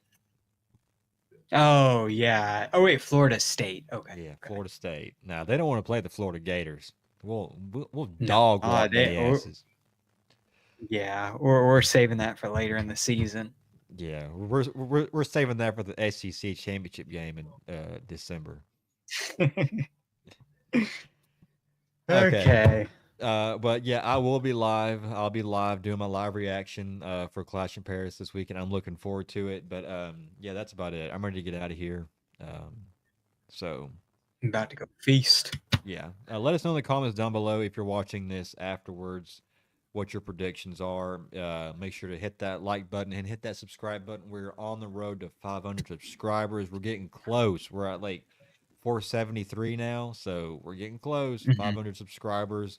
Speaker 2: Oh yeah. Oh wait, Florida State. Okay.
Speaker 1: Yeah,
Speaker 2: Okay.
Speaker 1: Florida State. Now they don't want to play the Florida Gators. We'll
Speaker 2: No.
Speaker 1: dog walk their asses.
Speaker 2: Yeah. We're saving that for later in the season.
Speaker 1: Yeah, we're saving that for the SEC championship game in December. Okay.
Speaker 2: Okay.
Speaker 1: But yeah, I will be live. I'll be live doing my live reaction for Clash in Paris this weekend. I'm looking forward to it. But yeah, that's about it. I'm ready to get out of here. So
Speaker 2: I'm about to go feast.
Speaker 1: yeah, let us know in the comments down below if you're watching this afterwards what your predictions are. Make sure to hit that like button and hit that subscribe button. We're on the road to 500 subscribers. We're getting close. We're at like 473 now, so we're getting close.
Speaker 2: Mhm.
Speaker 1: 500 subscribers.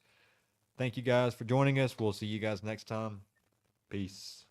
Speaker 1: Thank you guys for joining us. We'll see you guys next time. Peace.